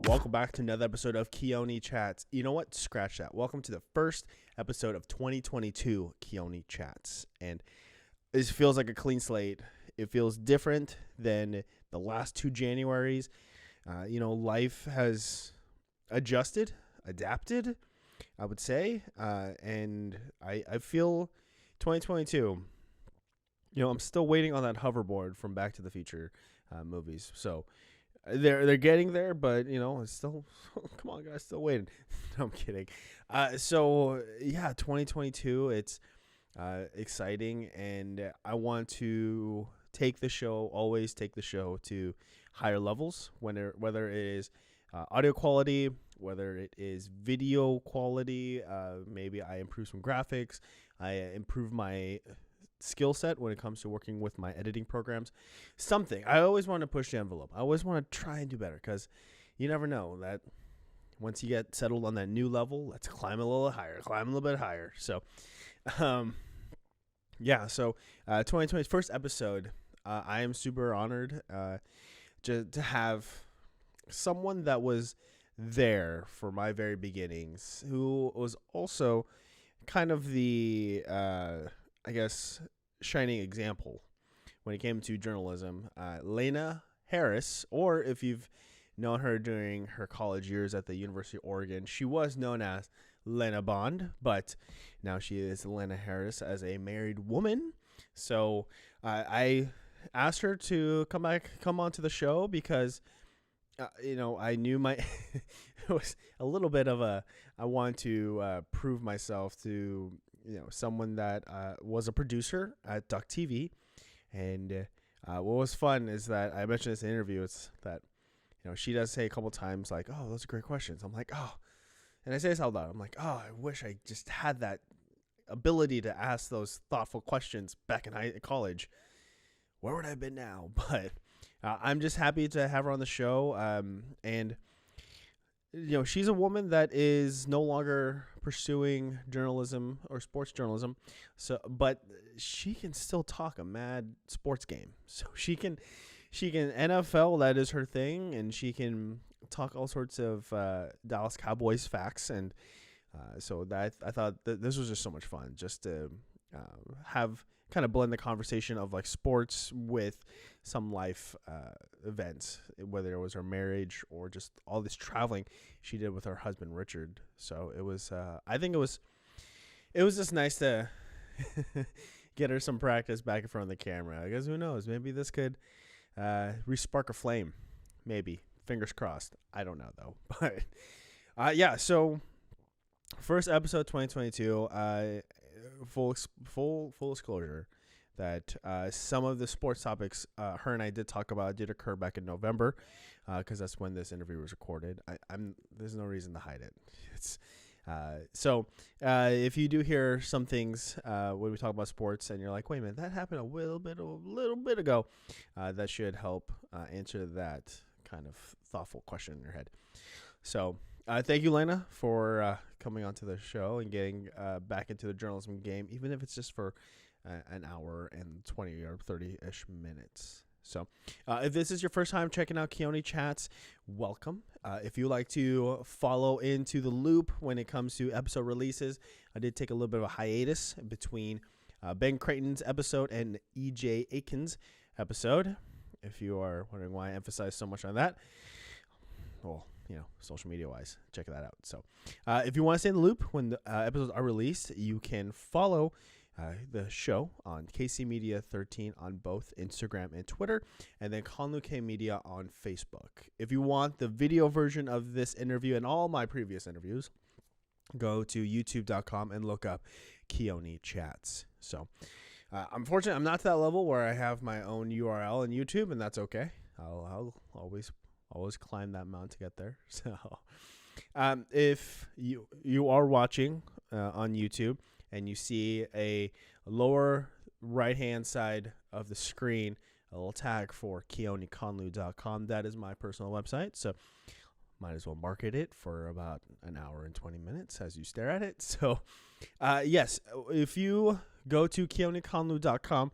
Welcome back to another episode of Keoni Chats. You know what? Scratch that. Welcome to the first episode of 2022 Keoni Chats. And this feels like a clean slate. It feels different than the last two Januaries. Life has adapted, I would say. And I feel 2022, I'm still waiting on that hoverboard from Back to the Future movies. So they're getting there, but it's still come on guys, still waiting. No, I'm kidding. 2022, it's exciting, and I want to always take the show to higher levels, whether it is audio quality, whether it is video quality. Maybe I improve some graphics, I improve my skill set when it comes to working with my editing programs. Something I always want to push the envelope. I always want to try and do better, because you never know that once you get settled on that new level, let's climb a little bit higher. So 2020's first episode, I am super honored to have someone that was there for my very beginnings, who was also kind of the shining example when it came to journalism. Lena Harris, or if you've known her during her college years at the University of Oregon, she was known as Lena Bond, but now she is Lena Harris as a married woman. So I asked her to come on to the show because I knew it was a little bit of I want to prove myself to someone that was a producer at Duck TV. And what was fun is that I mentioned this in the interview. It's that she does say a couple times like, "Oh, those are great questions." I'm like, "Oh," and I say this out loud. I'm like, "Oh, I wish I just had that ability to ask those thoughtful questions back in college. Where would I have been now?" But I'm just happy to have her on the show. And she's a woman that is no longer pursuing journalism or sports journalism. But she can still talk a mad sports game. So she can NFL, that is her thing, and she can talk all sorts of Dallas Cowboys facts. And so that I thought that this was just so much fun, just to have kind of blend the conversation of like sports with some life events, whether it was her marriage or just all this traveling she did with her husband Richard. So it was I think it was just nice to get her some practice back in front of the camera, because who knows, maybe this could re-spark a flame. Maybe, fingers crossed. I don't know though. But so first episode 2022, full disclosure that some of the sports topics her and I did talk about did occur back in November, because that's when this interview was recorded. There's no reason to hide it. It's if you do hear some things when we talk about sports and you're like, wait a minute, that happened a little bit ago, that should help answer that kind of thoughtful question in your head. So thank you, Lena, for coming onto the show and getting back into the journalism game, even if it's just for an hour and 20 or 30-ish minutes. So if this is your first time checking out Keoni Chats, welcome. If you like to follow into the loop when it comes to episode releases, I did take a little bit of a hiatus between Ben Creighton's episode and E.J. Aiken's episode. If you are wondering why I emphasize so much on that, well, social media wise, check that out. So if you want to stay in the loop when the episodes are released, you can follow the show on KC Media 13 on both Instagram and Twitter, and then Conlu K Media on Facebook. If you want the video version of this interview and all my previous interviews, go to youtube.com and look up Keoni Chats. So unfortunately, I'm not to that level where I have my own URL on YouTube, and that's okay. I'll always climb that mountain to get there. So if you are watching on YouTube and you see a lower right-hand side of the screen, a little tag for keoniconlu.com, that is my personal website. So might as well market it for about an hour and 20 minutes as you stare at it. So yes, if you go to keoniconlu.com,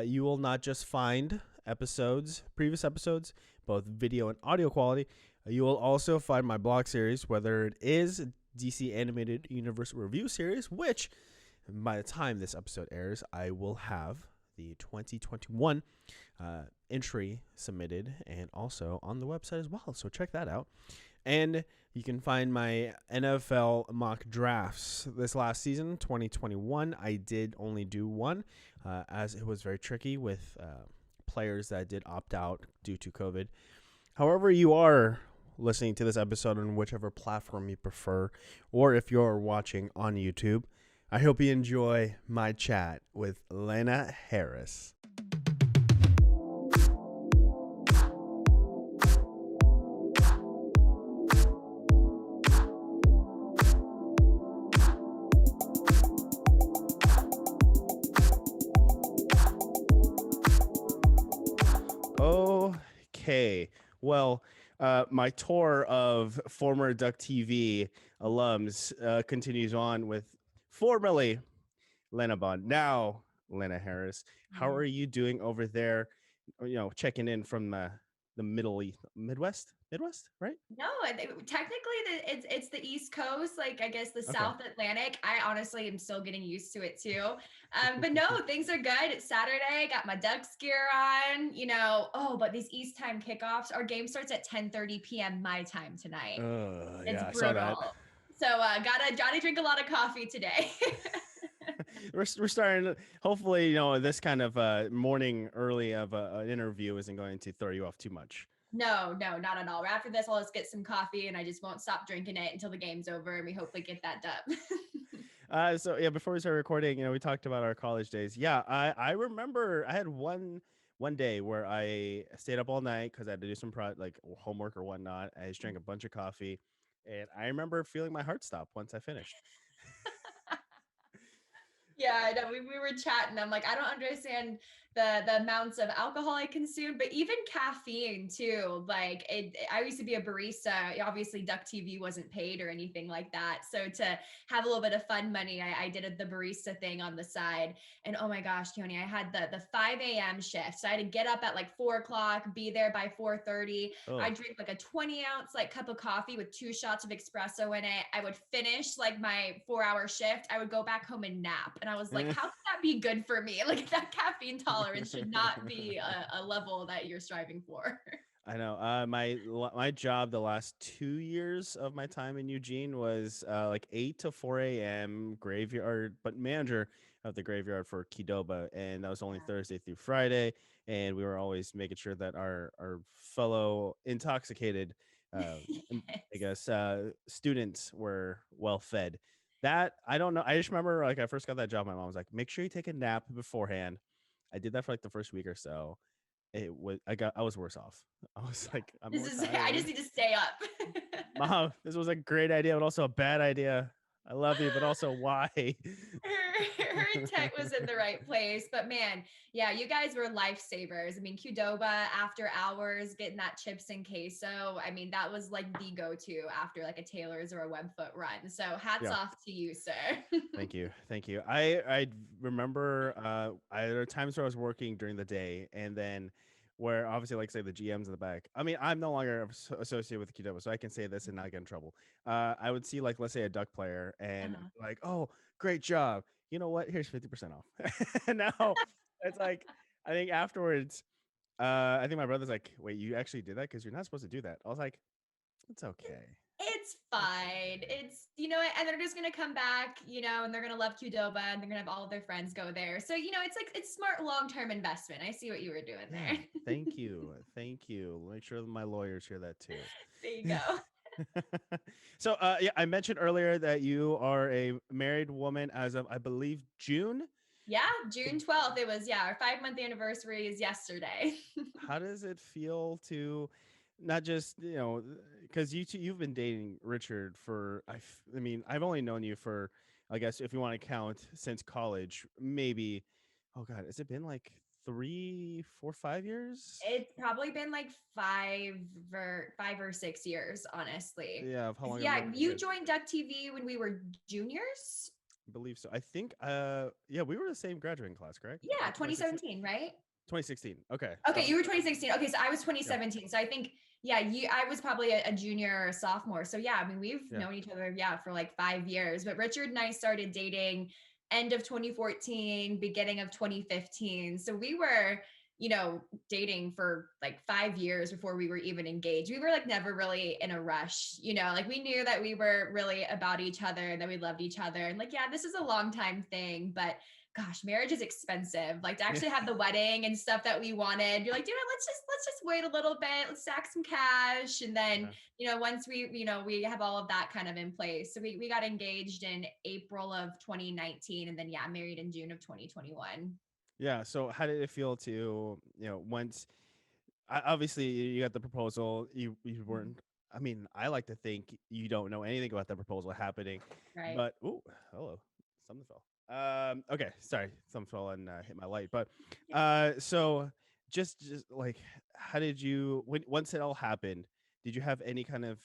you will not just find episodes, previous episodes, both video and audio quality. You will also find my blog series, whether it is DC Animated Universe Review Series, which by the time this episode airs, I will have the 2021 entry submitted and also on the website as well. So check that out. And you can find my NFL mock drafts this last season, 2021. I did only do one as it was very tricky with players that did opt out due to COVID. However, you are listening to this episode on whichever platform you prefer, or if you're watching on YouTube, I hope you enjoy my chat with Lena Harris. Okay, well, my tour of former Duck TV alums continues on with formerly Lena Bond, now Lena Harris. How are you doing over there? Checking in from the Middle East, Midwest, right? No, technically it's the East Coast, like I guess the Okay. South Atlantic. I honestly am still getting used to it too. But no, things are good. It's Saturday. Got my Ducks gear on. Oh, but these East time kickoffs. Our game starts at 10:30 p.m. my time tonight. It's Yeah, I saw that. brutal. So gotta drink a lot of coffee today. We're starting. Hopefully, this kind of morning early of an interview isn't going to throw you off too much. No, not at all. After this, I'll just get some coffee and I just won't stop drinking it until the game's over and we hopefully get that dub. So yeah, before we started recording, we talked about our college days. Yeah, I remember I had one day where I stayed up all night because I had to do some like homework or whatnot. I just drank a bunch of coffee, and I remember feeling my heart stop once I finished. Yeah, I know. We were chatting. I'm like, I don't understand the amounts of alcohol I consume, but even caffeine too. Like I used to be a barista. Obviously, Duck TV wasn't paid or anything like that. So to have a little bit of fun money, I did the barista thing on the side. And oh my gosh, Tony, I had the 5 a.m. shift. So I had to get up at like 4 o'clock, be there by 4:30. I Oh. drink like a 20-ounce like cup of coffee with 2 shots of espresso in it. I would finish like my 4-hour shift. I would go back home and nap. And I was like, how could that be good for me? Like that caffeine tolerance should not be a level that you're striving for. I know. My job the last 2 years of my time in Eugene was like 8 to 4 a.m. graveyard, but manager of the graveyard for Kidoba, and that was only Thursday through Friday. And we were always making sure that our fellow intoxicated, I Yes. guess, students were well fed. That I don't know. I just remember like I first got that job. My mom was like, "Make sure you take a nap beforehand." I did that for like the first week or so. I was worse off. I was Yeah. like, I'm This more is I just tired. need to stay up. Mom, this was a great idea, but also a bad idea. I love you, but also why? her intent was in the right place. But man, yeah, you guys were lifesavers. I mean, Qdoba after hours, getting that chips and queso. I mean, that was like the go-to after like a Taylor's or a Webfoot run. So hats Yeah. off to you, sir. Thank you. Thank you. I remember there are times where I was working during the day and then where obviously like say the GM's in the back. I mean, I'm no longer associated with Qdoba, so I can say this and not get in trouble. I would see like let's say a duck player and Uh-huh. like, "Oh, great job. You know what? Here's 50% off." And now it's like I think afterwards I think my brother's like, "Wait, you actually did that cuz you're not supposed to do that." I was like, "It's okay. It's It's fine. okay." It's and they're just gonna come back, and they're gonna love Qdoba and they're gonna have all of their friends go there. So, it's like it's smart long-term investment. I see what you were doing Yeah, there. thank you. Thank you. Make sure that my lawyers hear that too. There you go. So, yeah, I mentioned earlier that you are a married woman as of, I believe, June. Yeah, June 12th. It was, yeah, our 5-month anniversary is yesterday. How does it feel to not just, because you've been dating Richard for, I mean, I've only known you for, I guess, if you want to count since college, maybe, oh God, has it been like 3, 4, 5 years? It's probably been like 5 or 6 years, honestly. Yeah, of how 'Cause, long I've yeah, known you you. joined Duck TV when we were juniors. Believe so. I think yeah, we were the same graduating class, correct? Yeah, 2016. 2017, right? 2016. Okay. Okay, So you were 2016. Okay, so I was yeah, 2017. So I think, yeah, I was probably a junior or sophomore. So yeah, I mean, we've yeah. known each other, yeah, for like 5 years. But Richard and I started dating end of 2014, beginning of 2015. So we were, dating for like 5 years before we were even engaged. We were like never really in a rush, like we knew that we were really about each other and that we loved each other. And like, yeah, this is a long time thing, but gosh, marriage is expensive. Like to Yeah. actually have the wedding and stuff that we wanted. You're like, let's just wait a little bit. Let's stack some cash. And then, Yeah. once we have all of that kind of in place. So we got engaged in April of 2019 and then yeah, married in June of 2021. Yeah. So how did it feel to, once obviously you got the proposal, you Mhm. weren't, I mean, I like to think you don't know anything about the proposal happening, Right. but oh, hello, something fell. Okay, sorry, something fell and hit my light. But Yeah. so just like, how did you once it all happened? Did you have any kind of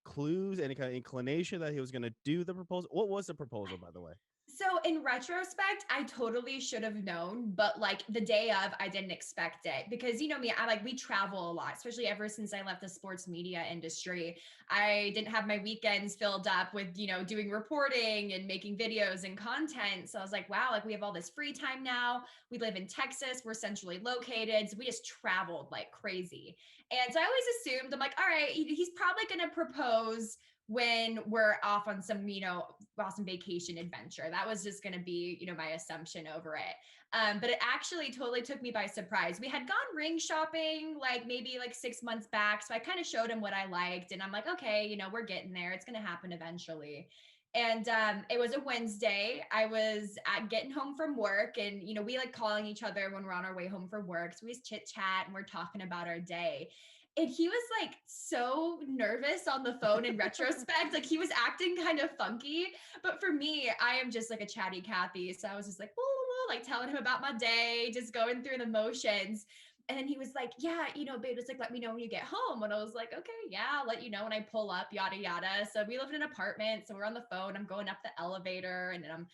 clues, any kind of inclination that he was going to do the proposal? What was the proposal, by the way? So in retrospect, I totally should have known, but like the day of, I didn't expect it because me, I like we travel a lot, especially ever since I left the sports media industry. I didn't have my weekends filled up with, doing reporting and making videos and content. So I was like, wow, like we have all this free time now. We live in Texas, we're centrally located. So we just traveled like crazy. And so I always assumed, I'm like, all right, he's probably going to propose when we're off on some, awesome vacation adventure. That was just going to be, my assumption over it. But it actually totally took me by surprise. We had gone ring shopping like maybe like 6 months back. So I kind of showed him what I liked. And I'm like, okay, we're getting there. It's going to happen eventually. And it was a Wednesday. I was getting home from work, and we like calling each other when we're on our way home from work. So we just chit chat and we're talking about our day. And he was like so nervous on the phone in retrospect. Like he was acting kind of funky. But for me, I am just like a chatty Cathy. So I was just like, woo, woo, like telling him about my day, just going through the motions. And then he was like, yeah, babe, just like let me know when you get home. And I was like, okay, yeah, I'll let you know when I pull up, yada, yada. So we lived in an apartment. So we're on the phone. I'm going up the elevator and then I'm,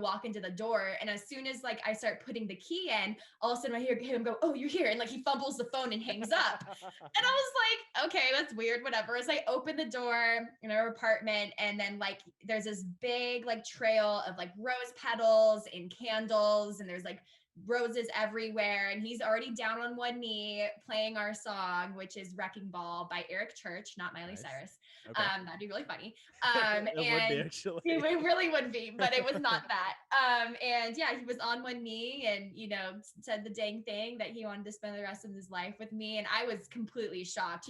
walking to the door. And as soon as like I start putting the key in, all of a sudden I hear him go, oh, you're here. And like he fumbles the phone and hangs up. And I was like, okay, that's weird, whatever. As I open the door in our apartment, and then like there's this big like trail of like rose petals and candles, and there's like roses everywhere. And he's already down on one knee playing our song, which is Wrecking Ball by Eric Church, not Miley Nice. Cyrus. Okay. That'd be really funny. It would be And actually. it really would be, but it was not that. And yeah, he was on one knee and, said the dang thing that he wanted to spend the rest of his life with me. And I was completely shocked.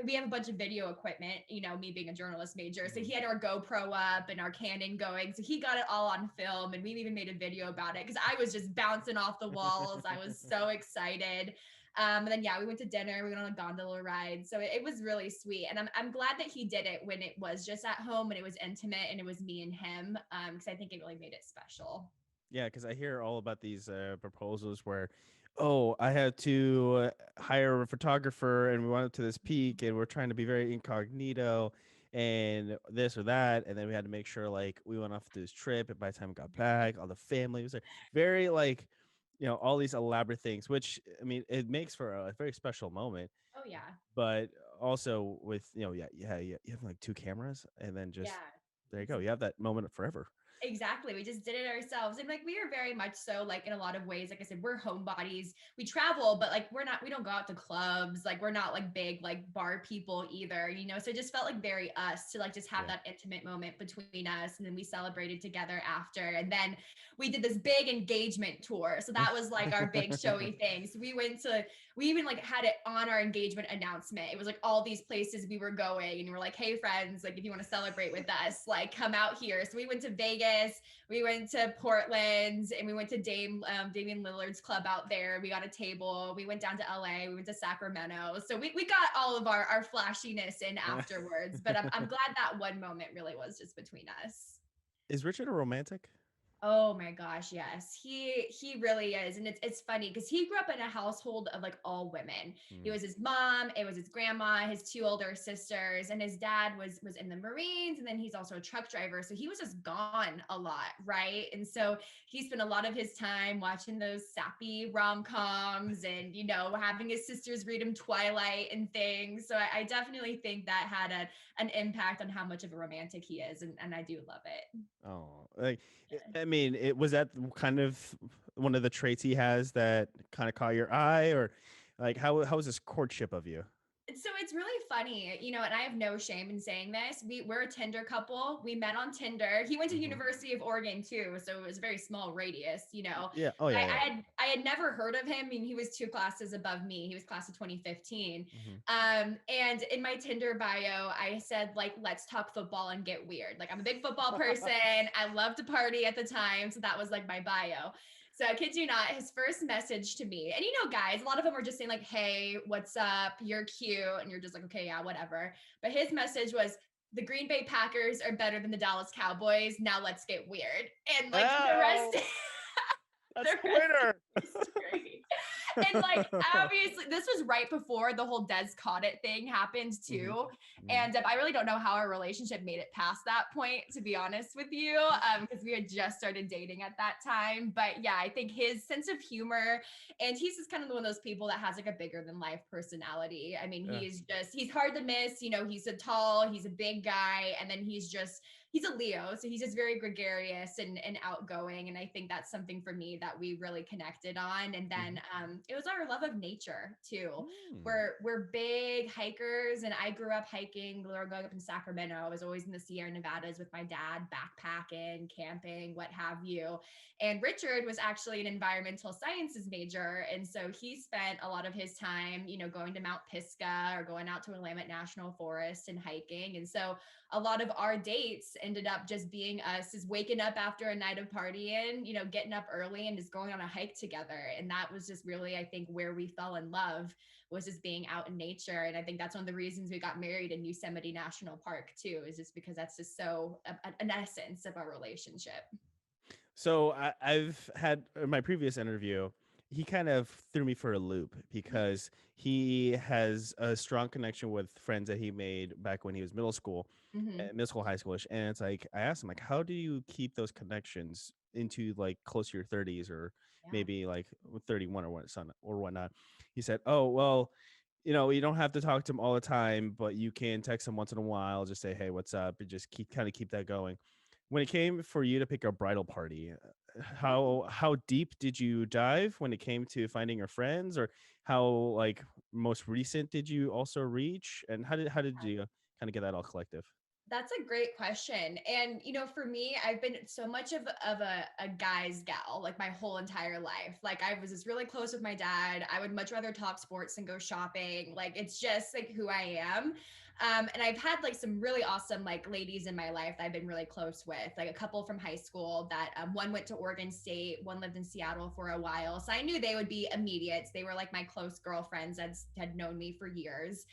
We have a bunch of video equipment, me being a journalist major. So Mhm. he had our GoPro up and our Canon going. So he got it all on film, and we even made a video about it because I was just bouncing off the walls. I was so excited. And then yeah, we went to dinner. We went on a gondola ride. So it was really sweet. And I'm glad that he did it when it was just at home and it was intimate and it was me and him. Because I think it really made it special. Yeah, because I hear all about these proposals where, oh, I had to hire a photographer and we went up to this peak and we're trying to be very incognito and this or that. And then we had to make sure like we went off to this trip. And by the time we got back, all the family was there. Very like, all these elaborate things, which I mean, it makes for a very special moment. Oh yeah. But also with, yeah, you have like two cameras and then just Yeah. there you It's go. You have that moment forever. Exactly. We just did it ourselves. And like we are very much so like in a lot of ways, like I said, we're homebodies. We travel, but like we don't go out to clubs. Like we're not like big like bar people either, So it just felt like very us to like just have Yeah. that intimate moment between us. And then we celebrated together after. And then we did this big engagement tour. So that was like our big showy thing. So we even like had it on our engagement announcement. It was like all these places we were going, and we're like, hey friends, like if you want to celebrate with us, like come out here. So we went to Vegas, we went to Portland, and we went to Damian Lillard's club out there. We got a table. We went down to LA. We went to Sacramento. So we got all of our flashiness in afterwards. But I'm glad that one moment really was just between us. Is Richard a romantic? Oh my gosh, yes. He really is. And it's funny because he grew up in a household of like all women. It Mm. was his mom, it was his grandma, his two older sisters, and his dad was in the Marines, and then he's also a truck driver. So he was just gone a lot, right? And so he spent a lot of his time watching those sappy rom-coms and having his sisters read him Twilight and things. So I definitely think that had an impact on how much of a romantic he is, and I do love it. Oh, like I mean, it was that kind of one of the traits he has that kind of caught your eye, or like how was this courtship of you? So it's really funny, and I have no shame in saying this. We're a Tinder couple. We met on Tinder. He went to Hmm. University of Oregon too, so it was a very small radius. Yeah. Oh yeah. Yeah. I had never heard of him. I mean, he was two classes above me. He was class of 2015. Hmm. And in my Tinder bio, I said like, let's talk football and get weird. Like I'm a big football person. I love to party at the time, so that was like my bio. So I kid you not, his first message to me, and guys, a lot of them were just saying like, "Hey, what's up? You're cute," and you're just like, "Okay, yeah, whatever." But his message was, "The Green Bay Packers are better than the Dallas Cowboys. Now let's get weird." And like the Oh, rest, the that's the rest of winner. history. And like obviously this was right before the whole Des caught it thing happened Hmm. too. Hmm. And I really don't know how our relationship made it past that point, to be honest with you, because we had just started dating at that time. But yeah, I think his sense of humor, and he's just kind of one of those people that has like a bigger than life personality. I mean, Yeah. he's hard to miss. He's a tall, he's a big guy, and then he's a Leo, so he's just very gregarious and outgoing. And I think that's something for me that we really connected on. And Hmm. then it was our love of nature too. Mm. We're big hikers, and I grew up hiking. We were going up in Sacramento. I was always in the Sierra Nevadas with my dad, backpacking, camping, what have you. And Richard was actually an environmental sciences major, and so he spent a lot of his time, going to Mount Pisgah or going out to Willamette National Forest and hiking. And so a lot of our dates ended up just being us is waking up after a night of partying, getting up early and just going on a hike together. And that was just really, I think, where we fell in love, was just being out in nature. And I think that's one of the reasons we got married in Yosemite National Park too, is just because that's just so an essence of our relationship. So I've had in my previous interview, he kind of threw me for a loop because he has a strong connection with friends that he made back when he was Hmm. middle school, high schoolish, and it's like I asked him like, how do you keep those connections into like close to your 30s or Yeah. maybe like 31 or whatnot? He said, oh well, you don't have to talk to him all the time, but you can text him once in a while, just say, hey, what's up, and just keep that going. When it came for you to pick a bridal party, how deep did you dive when it came to finding your friends, or how like most recent did you also reach, and how did you kind of get that all collective? That's a great question. And for me, I've been so much of a guy's gal like my whole entire life. Like I was just really close with my dad. I would much rather talk sports than go shopping. Like it's just like who I am. And I've had like some really awesome like ladies in my life that I've been really close with, like a couple from high school that one went to Oregon State, one lived in Seattle for a while. So I knew they would be immediates. They were like my close girlfriends that had known me for years.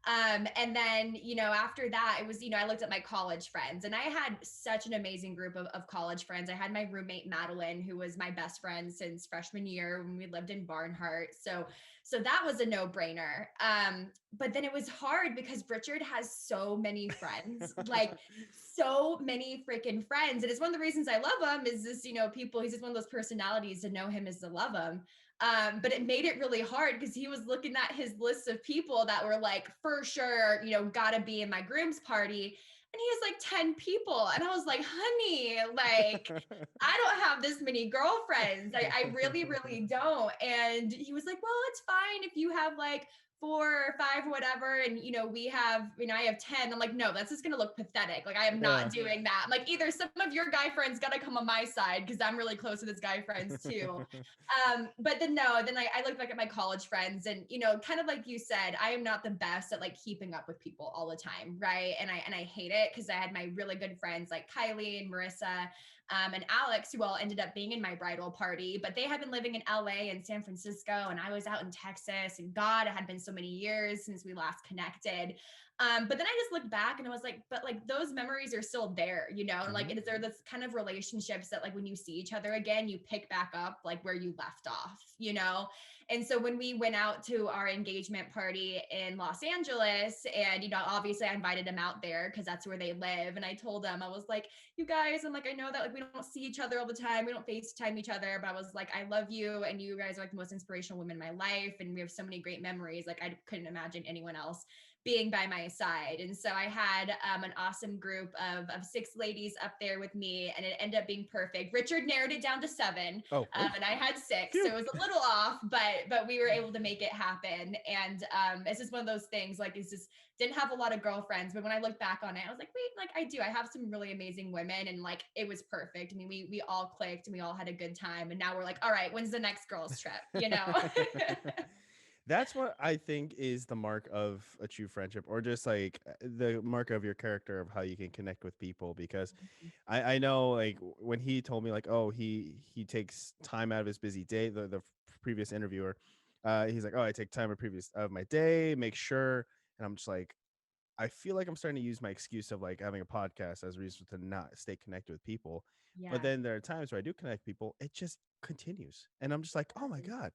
And then, after that, it was, I looked at my college friends, and I had such an amazing group of college friends. I had my roommate, Madeline, who was my best friend since freshman year when we lived in Barnhart. So that was a no brainer. But then it was hard because Richard has so many friends, like so many freaking friends. And it's one of the reasons I love him is this, people, he's just one of those personalities to know him is to love him. But it made it really hard because he was looking at his list of people that were like, for sure, gotta be in my groom's party. And he has like 10 people. And I was like, honey, like, I don't have this many girlfriends. I really, really don't. And he was like, well, it's fine if you have like 4 or 5 or whatever. And, we have, I have 10. I'm like, no, that's just going to look pathetic. Like, I am Yeah. not doing that. I'm like, either some of your guy friends got to come on my side because I'm really close with his guy friends too. But then no, then I look back at my college friends and, kind of like you said, I am not the best at like keeping up with people all the time. Right. And I hate it because I had my really good friends like Kylie and Marissa. and Alex, who all ended up being in my bridal party, but they had been living in LA and San Francisco, and I was out in Texas. And God, it had been so many years since we last connected. But then I just looked back and I was like, but like those memories are still there, you know? And like, Hmm. is there this kind of relationships that like when you see each other again, you pick back up like where you left off, you know? And so when we went out to our engagement party in Los Angeles, and, you know, obviously I invited them out there because that's where they live. And I told them, I was like, you guys, I'm like, I know that like we don't see each other all the time. We don't FaceTime each other, but I was like, I love you. And you guys are like the most inspirational women in my life. And we have so many great memories. Like I couldn't imagine anyone else being by my side. And so I had an awesome group of six ladies up there with me, and it ended up being perfect. Richard narrowed it down to seven, Oh, oh, and I had six, so phew. it was a little off, but we were able to make it happen. And it's just one of those things. Like it's just didn't have a lot of girlfriends, but when I look back on it, I was like, wait, like I do. I have some really amazing women, and like it was perfect. I mean, we all clicked and we all had a good time. And now we're like, all right, when's the next girls trip? You know? That's what I think is the mark of a true friendship, or just like the mark of your character of how you can connect with people. Because I know like when he told me like, oh, he takes time out of his busy day. The previous interviewer, he's like, oh, I take time of my day, make sure, and I'm just like, I feel like I'm starting to use my excuse of like having a podcast as a reason to not stay connected with people. But Yeah. then there are times where I do connect people, it just continues, and I'm just like, oh my god,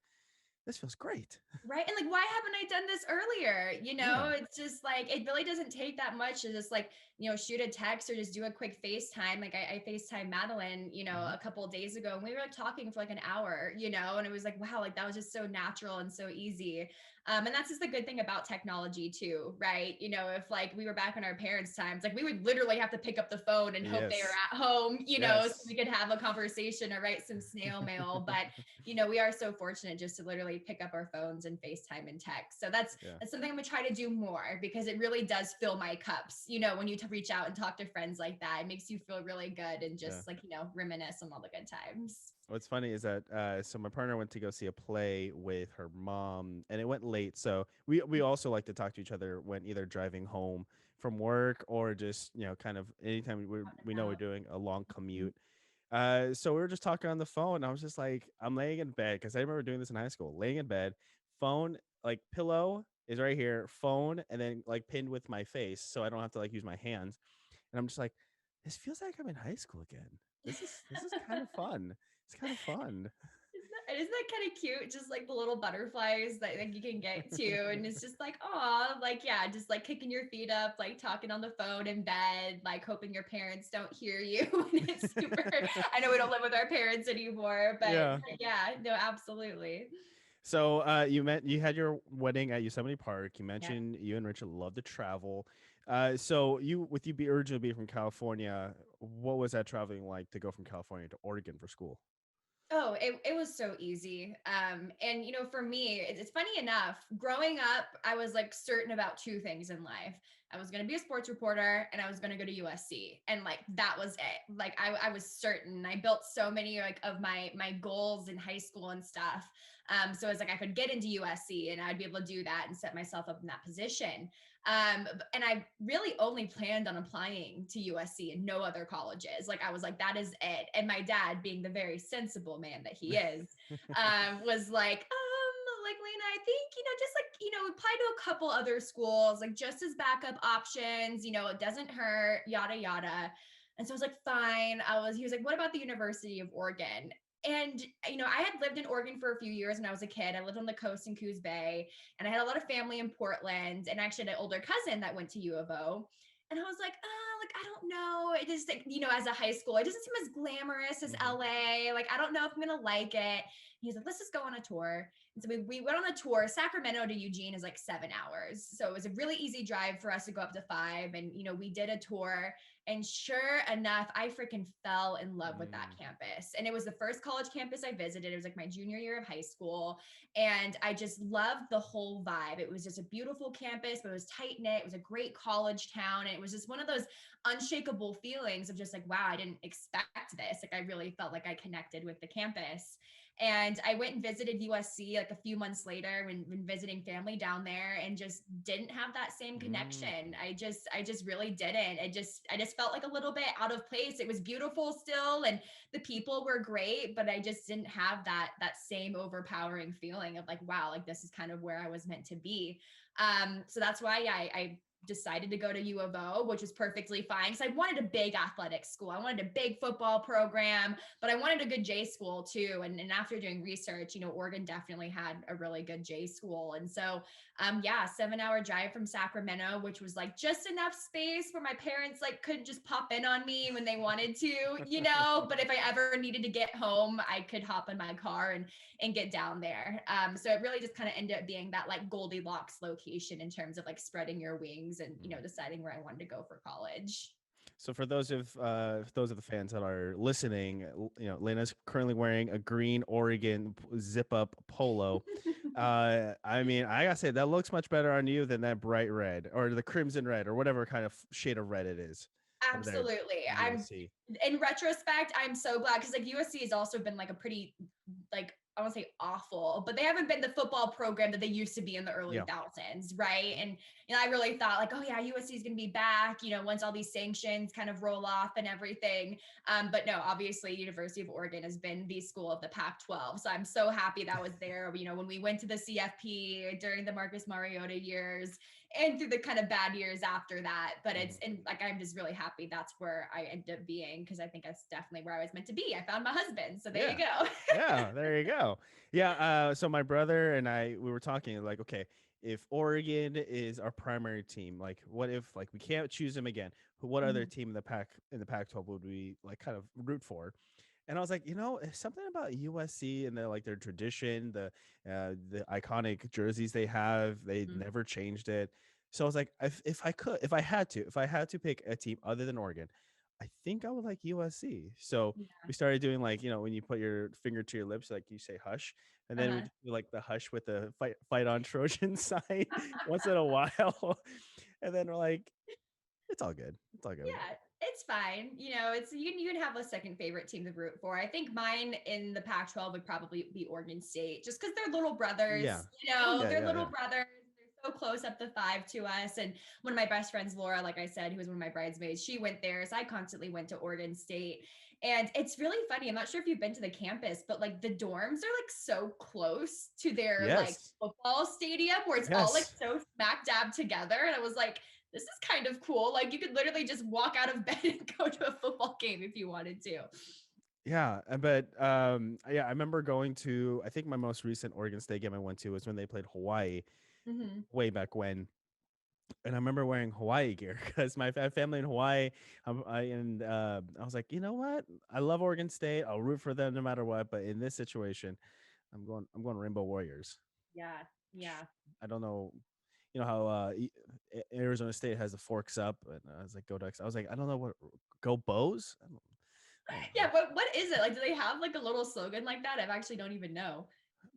this feels great. Right. And like, why haven't I done this earlier? You know, Yeah. it's just like, it really doesn't take that much to just like, you know, shoot a text or just do a quick FaceTime. Like I FaceTime Madeline, you know, Hmm. a couple of days ago, and we were like talking for like an hour, you know, and it was like, wow, like that was just so natural and so easy. And that's just the good thing about technology too, right? You know, if like we were back in our parents' times, like we would literally have to pick up the phone and hope they were Yes. at home, you know, so Yes. we could have a conversation or write some snail mail. But you know, we are so fortunate just to literally pick up our phones and FaceTime and text. So Yeah. that's something I'm gonna try to do more, because it really does fill my cups. You know, when you reach out and talk to friends like that, it makes you feel really good and Yeah. just like, you know, reminisce on all the good times. What's funny is that so my partner went to go see a play with her mom, and it went late. So we also like to talk to each other when either driving home from work, or just kind of anytime Out we and know we're about. doing a long Mhm. commute. So we were just talking on the phone. And I was just like, I'm laying in bed because I remember doing this in high school. Laying in bed, phone, like pillow is right here, phone, and then like pinned with my face, so I don't have to like use my hands. And I'm just like, this feels like I'm in high school again. This is kind of fun. It's kind of fun. Isn't that kind of cute? Just like the little butterflies that like you can get to, and it's just like, oh, like yeah, just like kicking your feet up, like talking on the phone in bed, like hoping your parents don't hear you when it's super. I know we don't live with our parents anymore, Yeah. but yeah, no, absolutely. So you had your wedding at Yosemite Park. You Yeah. mentioned you and Richard love to travel. So you be originally being from California, what was that traveling like to go from California to Oregon for school? Oh, it was so easy. And you know, for me, it's funny enough, growing up, I was like certain about two things in life. I was going to be a sports reporter and I was going to go to USC. And like that was it. Like I was certain. I built so many like of my goals in high school and stuff. So it's like I could get into USC and I'd be able to do that and set myself up in that position. And I really only planned on applying to USC and no other colleges. Like I was like, that is it. And my dad, being the very sensible man that he is, was like Lena, I think, you know, just like, you know, apply to a couple other schools, like just as backup options, you know, it doesn't hurt, yada yada. And so I was like, fine. He was like, what about the University of Oregon? And you know, I had lived in Oregon for a few years when I was a kid. I lived on the coast in Coos Bay, and I had a lot of family in Portland, and actually had an older cousin that went to U of O. And I was like, like I don't know. It just like, you know, as a high school, it doesn't seem as glamorous as Hmm. LA. Like, I don't know if I'm gonna like it. He's like, let's just go on a tour. And so we went on a tour. Sacramento to Eugene is like 7 hours. So it was a really easy drive for us to go up to 5. And, you know, we did a tour. And sure enough, I freaking fell in love with that Mm. campus. And it was the first college campus I visited. It was like my junior year of high school. And I just loved the whole vibe. It was just a beautiful campus, but it was tight knit. It was a great college town. And it was just one of those unshakable feelings of just like, wow, I didn't expect this. Like, I really felt like I connected with the campus. And I went and visited USC like a few months later when visiting family down there, and just didn't have that same Mm. connection. I just really didn't. I just felt like a little bit out of place. It was beautiful still, and the people were great, but I just didn't have that same overpowering feeling of like, wow, like this is kind of where I was meant to be. So that's why I decided to go to U of O, which was perfectly fine because I wanted a big athletic school. I wanted a big football program, but I wanted a good J school too. And after doing research, Oregon definitely had a really good J school. And so, yeah, 7 hour drive from Sacramento, which was like just enough space where my parents like couldn't just pop in on me when they wanted to. But if I ever needed to get home, I could hop in my car and get down there. So it really just kind of ended up being that like Goldilocks location in terms of like spreading your wings and Mm. deciding where I wanted to go for college. So for those of the fans that are listening, Lena's currently wearing a green Oregon zip up polo. I mean, I gotta say that looks much better on you than that bright red or the crimson red or whatever kind of shade of red it is over there Absolutely. in I'm USC. in retrospect, I'm so glad because like USC has also been like a pretty like I won't say awful, but they haven't been the football program that they used to be in the early Yeah. thousands, right? And I really thought like, oh yeah, USC is going to be back, once all these sanctions kind of roll off and everything. But no, obviously, University of Oregon has been the school of the Pac-12, so I'm so happy that was there. When we went to the CFP during the Marcus Mariota years, and through the kind of bad years after that. But it's Mhm. and like I'm just really happy that's where I ended up being because I think that's definitely where I was meant to be. I found my husband. So there you Yeah. go. Yeah, there you go. Yeah, so my brother and I we were talking like, okay, if Oregon is our primary team, like what if like we can't choose them again? What other Mhm, team in the Pac-12 would we like kind of root for? And I was like, something about USC and their tradition, the iconic jerseys they have, they mhm. never changed it. So I was like, if I could, if I had to pick a team other than Oregon, I think I would like USC. So Yeah. we started doing like, when you put your finger to your lips, like you say hush, and then we Uh-huh. do like the hush with the fight on Trojan sign once in a while. And then we're like, it's all good. It's all good. Yeah, it's fine. It's you can have a second favorite team to root for. I think mine in the Pac-12 would probably be Oregon State, just because they're little Yeah. brothers. Yeah, They're yeah, little yeah. brothers. They're so close up the five to us. And one of my best friends, Laura, like I said, who was one of my bridesmaids, she went there. So I constantly went to Oregon State. And it's really funny. I'm not sure if you've been to the campus, but like the dorms are like so close to their like Yes. football stadium where it's all like Yes. so smack dab together. And I was like, this is kind of cool. Like you could literally just walk out of bed and go to a football game if you wanted to. Yeah, but yeah, I remember going to. I think my most recent Oregon State game I went to was when they played Hawaii Mhm. way back when, and I remember wearing Hawaii gear because I have family in Hawaii. I was like, you know what? I love Oregon State. I'll root for them no matter what. But in this situation, I'm going Rainbow Warriors. Yeah. Yeah. I don't know. You know how Arizona State has the forks up, and I was like, go Ducks. I was like, I don't know what go Bows. I don't know. Yeah, what is it? Like, do they have like a little slogan like that? I actually don't even know.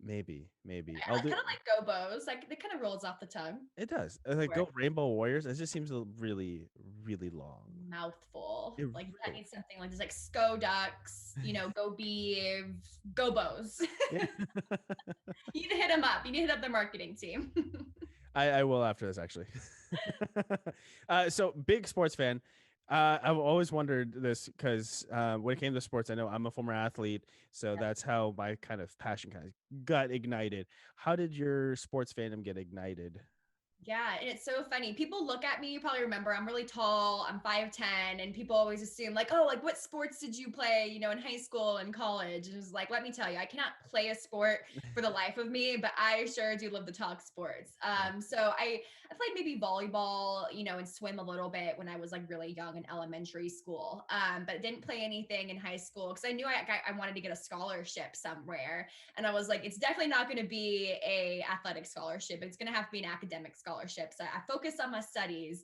Maybe I I'll like do. kind of like Go Bows. Like it kind of rolls off the tongue. It does. Like Or go Rainbow Warriors. It just seems really, really long. mouthful. It Like that really. needs something like just like Sko Ducks, Go Beeve, Go Bows. Yeah. You need to hit them up. You need to hit up the marketing team. I will after this actually. So big sports fan. I've always wondered this because when it came to sports, I know I'm a former athlete, so that's how my kind of passion kind of got ignited. How did your sports fandom get ignited? Yeah, and it's so funny. People look at me, you probably remember I'm really tall, I'm 5'10, and people always assume, like, oh, like what sports did you play, in high school and college? And it's like, let me tell you, I cannot play a sport for the life of me, but I sure do love to talk sports. Yeah. So I played maybe volleyball, and swim a little bit when I was like really young in elementary school. But didn't play anything in high school because I knew I wanted to get a scholarship somewhere. And I was like, it's definitely not going to be a athletic scholarship. It's going to have to be an academic scholarship. So I focused on my studies.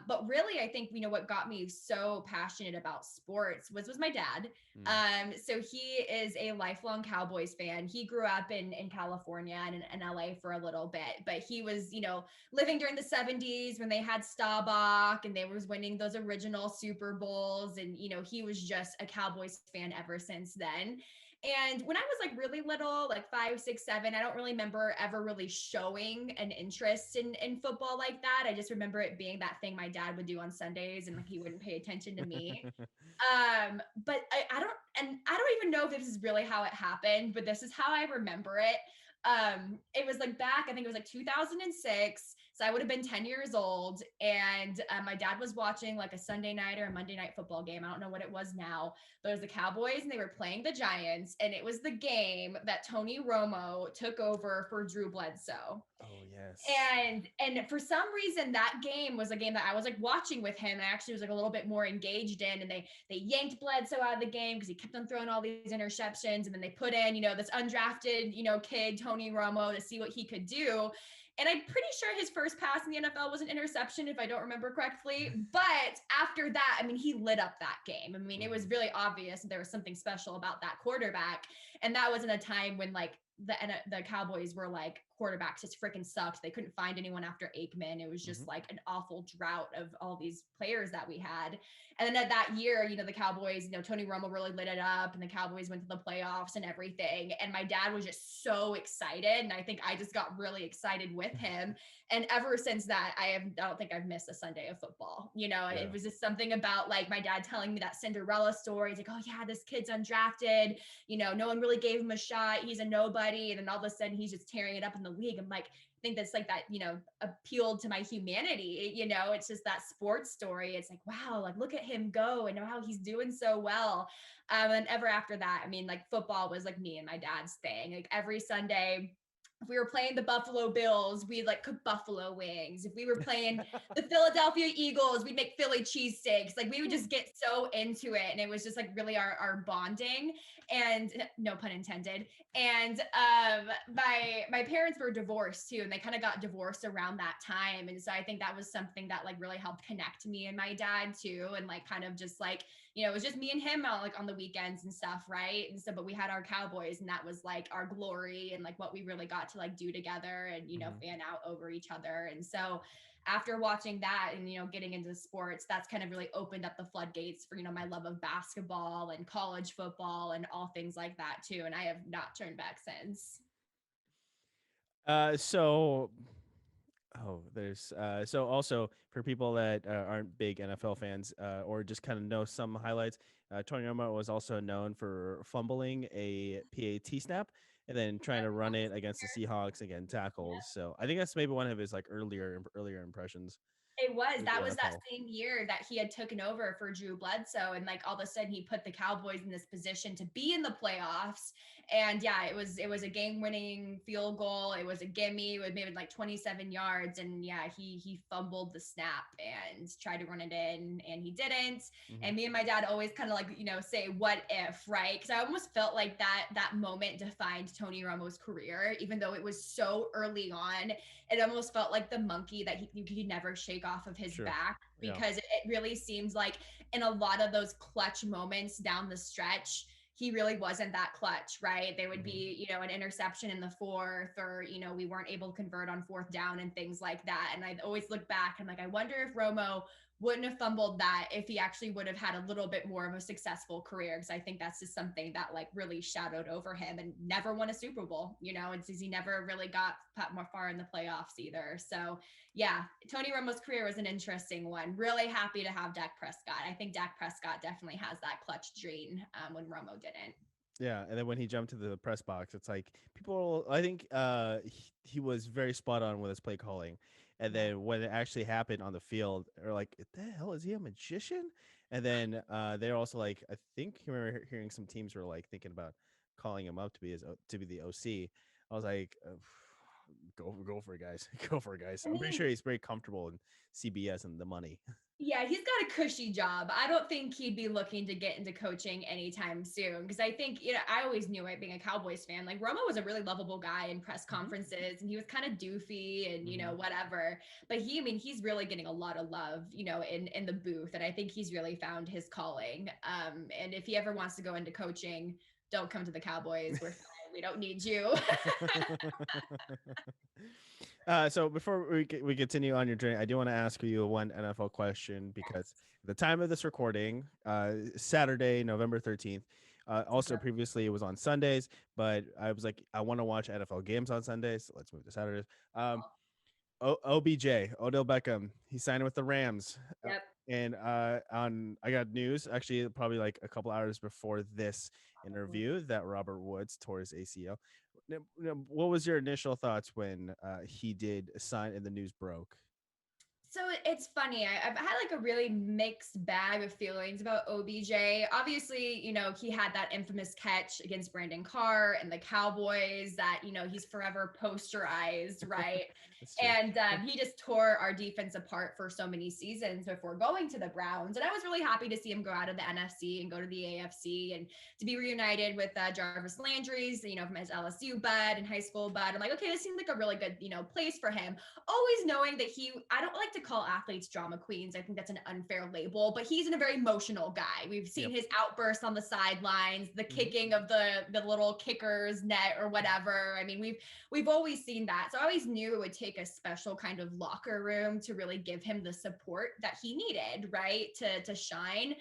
But really, I think, what got me so passionate about sports was my dad. Mm. So he is a lifelong Cowboys fan. He grew up in California and in LA for a little bit, but he was, living during the 70s when they had Staubach and they was winning those original Super Bowls. And, he was just a Cowboys fan ever since then. And when I was like really little, like 5, 6, 7, I don't really remember ever really showing an interest in football like that. I just remember it being that thing my dad would do on Sundays and like he wouldn't pay attention to me. But I don't even know if this is really how it happened, but this is how I remember it. It was like back, I think it was like 2006. So I would have been 10 years old. And my dad was watching like a Sunday night or a Monday night football game. I don't know what it was now, but it was the Cowboys and they were playing the Giants. And it was the game that Tony Romo took over for Drew Bledsoe. Oh yes. And for some reason that game was a game that I was like watching with him. I actually was like a little bit more engaged in, and they yanked Bledsoe out of the game because he kept on throwing all these interceptions, and then they put in, this undrafted, kid Tony Romo to see what he could do. And I'm pretty sure his first pass in the NFL was an interception, if I don't remember correctly. But after that, I mean, he lit up that game. I mean, it was really obvious that there was something special about that quarterback. And that was in a time when like the Cowboys were like quarterbacks just freaking sucked. They couldn't find anyone after Aikman. It was Mm-hmm. just like an awful drought of all these players that we had. And then at that year, the Cowboys, Tony Romo really lit it up and the Cowboys went to the playoffs and everything. And my dad was just so excited. And I think I just got really excited with him. And ever since that, I don't think I've missed a Sunday of football. It Yeah. was just something about like my dad telling me that Cinderella story. He's like, oh yeah, this kid's undrafted. No one really gave him a shot. He's a nobody. And then all of a sudden he's just tearing it up in the league. I'm like, I think that's like that, appealed to my humanity. It's just that sports story. It's like, wow, like look at him go and how he's doing so well. And ever after that, I mean, like football was like me and my dad's thing. Like every Sunday, if we were playing the Buffalo Bills, we'd like cook buffalo wings. If we were playing the Philadelphia Eagles, we'd make Philly cheesesteaks. Like we would just get so into it. And it was just like really our bonding, and no pun intended. And my parents were divorced too, and they kind of got divorced around that time. And so I think that was something that like really helped connect me and my dad too. And like kind of just like, it was just me and him like on the weekends and stuff, right? And so, but we had our Cowboys, and that was like our glory and like what we really got to like do together and Mm-hmm. fan out over each other. And so after watching that and getting into sports, that's kind of really opened up the floodgates for my love of basketball and college football and all things like that too. And I have not turned back since. So there's so also for people that aren't big NFL fans or just kind of know some highlights, Tony Romo was also known for fumbling a PAT snap and then trying Yep, to run that it was against the weird. Seahawks and getting Yep. tackled. So I think that's maybe one of his like earlier impressions It was. with the That was that NFL. same year that he had taken over for Drew Bledsoe. And like all of a sudden he put the Cowboys in this position to be in the playoffs. And yeah, it was a game-winning field goal. It was a gimme with maybe like 27 yards. And yeah, he fumbled the snap and tried to run it in and he didn't. Mm-hmm. And me and my dad always kind of like, say what if, right? Because I almost felt like that moment defined Tony Romo's career, even though it was so early on. It almost felt like the monkey that he could never shake off of his Sure. back, Yeah. because it really seems like in a lot of those clutch moments down the stretch, he really wasn't that clutch, right? There would Mm-hmm. be, an interception in the fourth, or, we weren't able to convert on fourth down and things like that. And I'd always look back and like, I wonder if Romo wouldn't have fumbled that if he actually would have had a little bit more of a successful career. Because I think that's just something that like really shadowed over him, and never won a Super Bowl. It's he never really got more far in the playoffs either. So yeah, Tony Romo's career was an interesting one. Really happy to have Dak Prescott. I think Dak Prescott definitely has that clutch gene when Romo didn't. Yeah, and then when he jumped to the press box, it's like people. I think he was very spot on with his play calling, and Yeah. then when it actually happened on the field, they're like, "What the hell is he a magician?" And then they're also like, I think I remember hearing some teams were like thinking about calling him up to be to be the OC. I was like, go for it, guys, go for it, guys. I I'm pretty mean, sure he's very comfortable in CBS and the money. yeah, he's got a cushy job. I don't think he'd be looking to get into coaching anytime soon, because I think, I always knew it being a Cowboys fan. Like Romo was a really lovable guy in press Mm-hmm. conferences, and he was kind of doofy and, Mm-hmm. whatever. But I mean, he's really getting a lot of love, in the booth. And I think he's really found his calling. And if he ever wants to go into coaching, don't come to the Cowboys. We're fine. We don't need you. So before we continue on your journey, I do want to ask you one NFL question because at the time of this recording, Saturday, November 13th, Also, previously it was on Sundays, but I was like, I want to watch NFL games on Sundays. So let's move to Saturdays. Um, OBJ, Odell Beckham, he signed with the Rams. Yep. And on I got news actually probably like a couple hours before this interview that Robert Woods tore his ACL. What was your initial thoughts when he did sign and the news broke? So it's funny. I've had like a really mixed bag of feelings about OBJ. Obviously, he had that infamous catch against Brandon Carr and the Cowboys that, he's forever posterized, right? That's true. And he just tore our defense apart for so many seasons before going to the Browns. And I was really happy to see him go out of the NFC and go to the AFC and to be reunited with Jarvis Landry's, from his LSU bud and high school bud. I'm like, okay, this seems like a really good, place for him. Always knowing that I don't like to call athletes drama queens. I think that's an unfair label, but he's a very emotional guy. We've seen his outbursts on the sidelines, the kicking of the little kicker's net or whatever. I mean, we've always seen that. So I always knew it would take a special kind of locker room to really give him the support that he needed, right? To shine.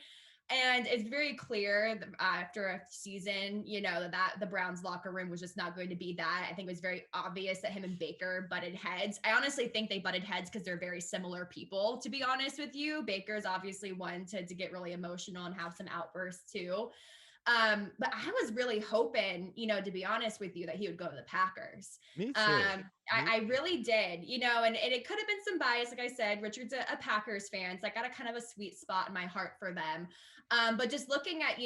And it's very clear after a season, that the Browns locker room was just not going to be that. I think it was very obvious that him and Baker butted heads. I honestly think they butted heads because they're very similar people, to be honest with you. Baker's obviously one to get really emotional and have some outbursts too. But I was really hoping, to be honest with you, that he would go to the Packers. Me too. I really did, and it could have been some bias. Like I said, Richard's a Packers fan, so I got a kind of a sweet spot in my heart for them. But just looking at,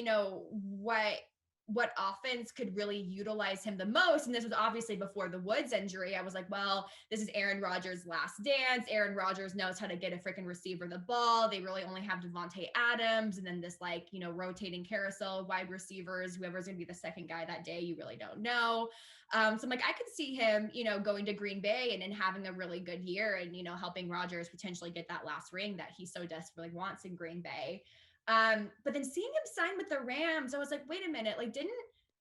what offense could really utilize him the most. And this was obviously before the Woods injury. I was like, well, this is Aaron Rodgers' last dance. Aaron Rodgers knows how to get a freaking receiver the ball. They really only have Devontae Adams and then this rotating carousel of wide receivers. Whoever's going to be the second guy that day, you really don't know. So I'm like, I could see him, going to Green Bay and having a really good year and, helping Rodgers potentially get that last ring that he so desperately wants in Green Bay. But then seeing him sign with the Rams, I was like, wait a minute, like didn't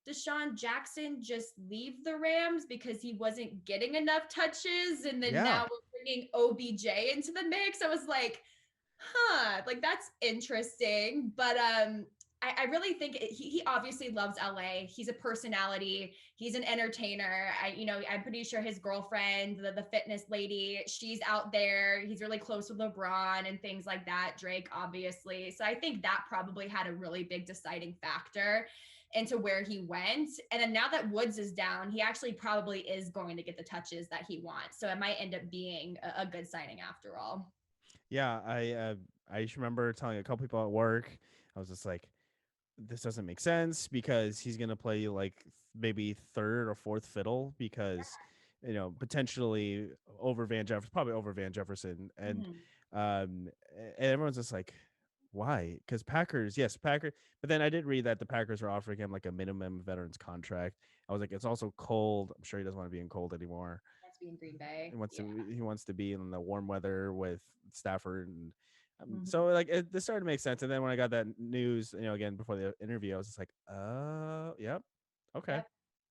Deshaun Jackson just leave the Rams because he wasn't getting enough touches? And then Yeah. now we're bringing OBJ into the mix. I was like, like that's interesting. But I really think he obviously loves LA. He's a personality. He's an entertainer. I'm pretty sure his girlfriend, the fitness lady, she's out there. He's really close with LeBron and things like that. Drake, obviously. So I think that probably had a really big deciding factor into where he went. And then now that Woods is down, he actually probably is going to get the touches that he wants. So it might end up being a good signing after all. Yeah, I just remember telling a couple people at work, I was just like, this doesn't make sense because he's gonna play like maybe third or fourth fiddle because potentially over Van Jefferson, probably over Van Jefferson, Mhm. and everyone's just like, why? Because Packers, yes, Packers, but then I did read that the Packers were offering him like a minimum veterans contract. I was like, it's also cold. I'm sure he doesn't want to be in cold anymore. That's being Green Bay. He wants Yeah. to he wants to be in the warm weather with Stafford and so Mhm. like this started to make sense. And then when I got that news, again before the interview, I was just like, yep, okay, Yep.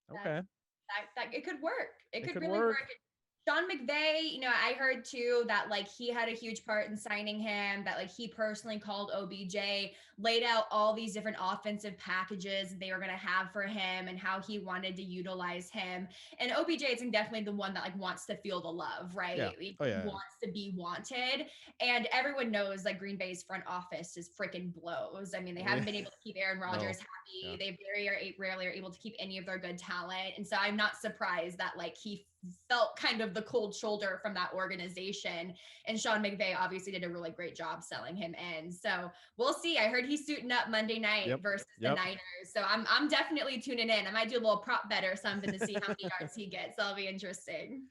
That okay, that it could work. It it could could really work. work. Sean McVay, I heard too that like he had a huge part in signing him, that like he personally called OBJ, laid out all these different offensive packages they were going to have for him and how he wanted to utilize him. And OBJ is definitely the one that like wants to feel the love, Yeah. right? He Oh yeah. wants to be wanted. And everyone knows like Green Bay's front office is freaking blows. I mean, they Yeah. haven't been able to keep Aaron No. Rodgers Yeah. happy. They rarely are able to keep any of their good talent. And so I'm not surprised that like he felt kind of the cold shoulder from that organization. And Sean McVay obviously did a really great job selling him in. So we'll see. I heard he's suiting up Monday night Yep. versus the Yep. Niners. So I'm definitely tuning in. I might do a little prop bet or something to see how many yards he gets. That'll be interesting.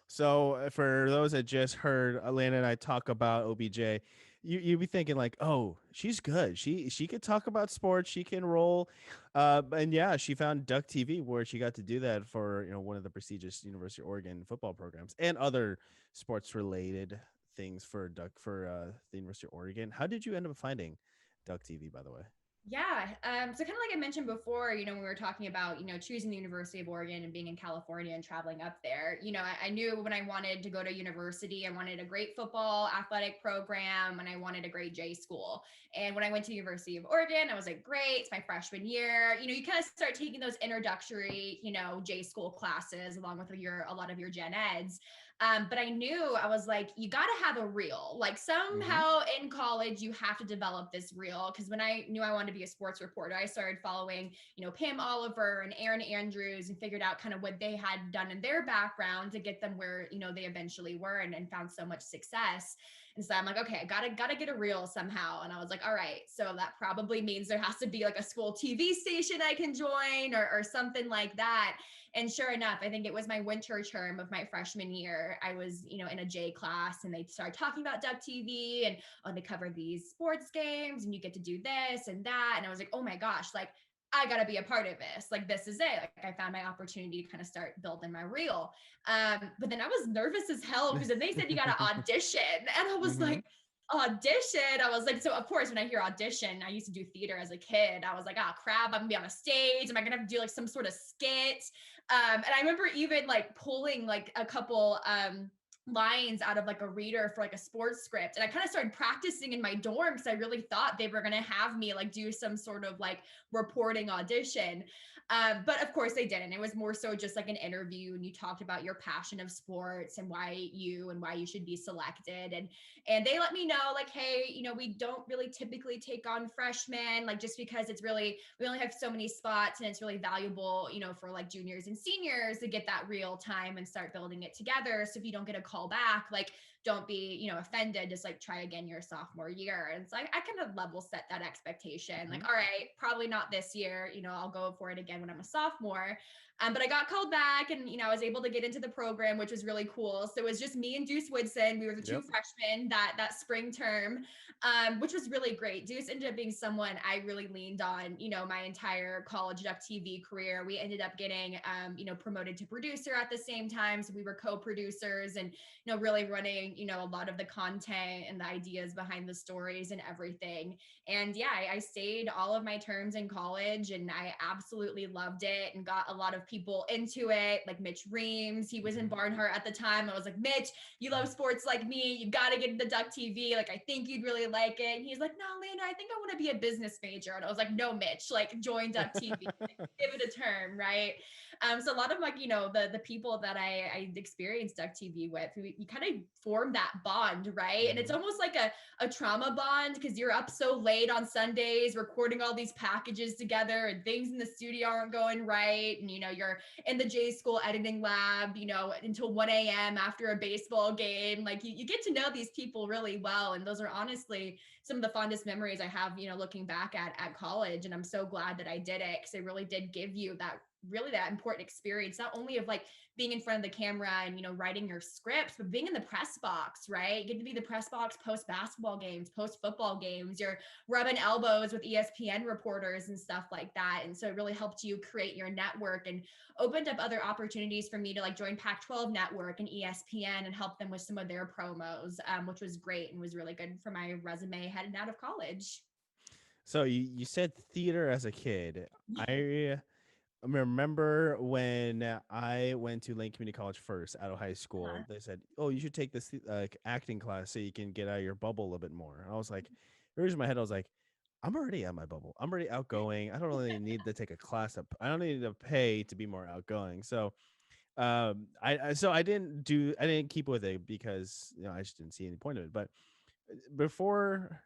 So for those that just heard Alana and I talk about OBJ, you'd be thinking like, oh, she's good. She could talk about sports. She can roll. And yeah, she found Duck TV where she got to do that for one of the prestigious University of Oregon football programs and other sports related things for the University of Oregon. How did you end up finding Duck TV, by the way? Yeah. So kind of like I mentioned before, when we were talking about, choosing the University of Oregon and being in California and traveling up there, I knew when I wanted to go to university, I wanted a great football athletic program and I wanted a great J school. And when I went to the University of Oregon, I was like, great, it's my freshman year. You kind of start taking those introductory, J school classes along with a lot of your gen eds. But I knew I was like, you got to have a reel. Like Mm-hmm. somehow in college, you have to develop this reel. Because when I knew I wanted to be a sports reporter, I started following, Pam Oliver and Aaron Andrews and figured out kind of what they had done in their background to get them where, they eventually were and found so much success. And so I'm like, okay, I gotta get a reel somehow. And I was like, all right, so that probably means there has to be like a school TV station I can join or something like that. And sure enough, I think it was my winter term of my freshman year. I was, in a J class and they started talking about Duck TV and oh, they cover these sports games and you get to do this and that. And I was like, oh my gosh, like I got to be a part of this. Like, this is it. Like, I found my opportunity to kind of start building my reel. But then I was nervous as hell because then they said you got to audition. And I was Mm-hmm. like, audition. I was like, so of course, when I hear audition, I used to do theater as a kid. I was like, oh crap, I'm gonna be on a stage. Am I gonna have to do like some sort of skit? And I remember even like pulling like a couple lines out of like a reader for like a sports script. And I kind of started practicing in my dorm because I really thought they were going to have me like do some sort of like reporting audition. But of course they didn't. It was more so just like an interview and you talked about your passion of sports and why you should be selected. And they let me know like, hey, we don't really typically take on freshmen, like just because we only have so many spots and it's really valuable, for like juniors and seniors to get that real time and start building it together. So if you don't get a call back, like don't be, offended, just like try again your sophomore year. And so I kind of level set that expectation. Mm-hmm. Like, all right, probably not this year, I'll go for it again when I'm a sophomore. But I got called back and, I was able to get into the program, which was really cool. So it was just me and Deuce Woodson. We were the two Yep. freshmen that spring term, which was really great. Deuce ended up being someone I really leaned on, my entire college Duck TV career. We ended up getting, promoted to producer at the same time. So we were co-producers and, really running, a lot of the content and the ideas behind the stories and everything. And yeah, I stayed all of my terms in college and I absolutely loved it and got a lot of people into it. Like Mitch Reams, he was in Mm-hmm. Barnhart at the time. I was like, Mitch, you love sports like me. You got to get into Duck TV. Like, I think you'd really like it. And he's like, no, Lena, I think I want to be a business major. And I was like, no, Mitch, like join Duck TV, like, give it a term. Right. So a lot of like, the people that I experienced Duck TV with, you kind of form that bond. Right. And it's Mm-hmm. almost like a trauma bond because you're up so late on Sundays recording all these packages together and things in the studio aren't going right. And, you're in the J school editing lab, until 1 a.m. after a baseball game. Like you get to know these people really well. And those are honestly some of the fondest memories I have, looking back at college. And I'm so glad that I did it because it really did give you that important experience, not only of like being in front of the camera and writing your scripts, but being in the press box, right? You get to be the press box post basketball games, post football games. You're rubbing elbows with ESPN reporters and stuff like that. And so it really helped you create your network and opened up other opportunities for me to like join Pac-12 Network and ESPN and help them with some of their promos, which was great and was really good for my resume heading out of college. So you said theater as a kid. I remember when I went to Lane Community College first out of high Uh-huh. school, they said, "Oh, you should take this acting class so you can get out of your bubble a little bit more." And I was like, the reason in my head, I was like, "I'm already out of my bubble. I'm already outgoing. I don't really need to take a class up. I don't need to pay to be more outgoing." So, I didn't keep with it because I just didn't see any point of it. But before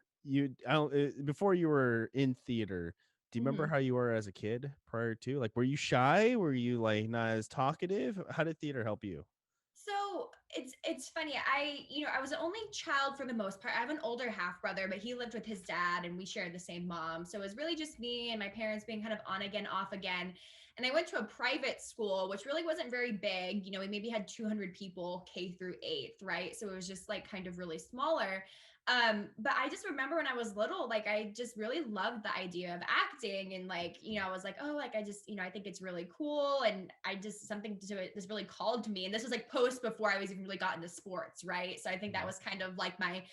before you were in theater, do you remember Mhm. how you were as a kid prior to? Like, were you shy? Were you like not as talkative? How did theater help you? So it's funny. I was the only child for the most part. I have an older half brother, but he lived with his dad and we shared the same mom. So it was really just me and my parents being kind of on again, off again. And I went to a private school, which really wasn't very big. We maybe had 200 people K through eighth, right? So it was just like kind of really smaller. But I just remember when I was little, like I just really loved the idea of acting, and like, I was like, oh, like I just, I think it's really cool, and I just something to it this really called to me. And this was like post before I was even really got into sports, right? So I think that Mhm. was kind of like my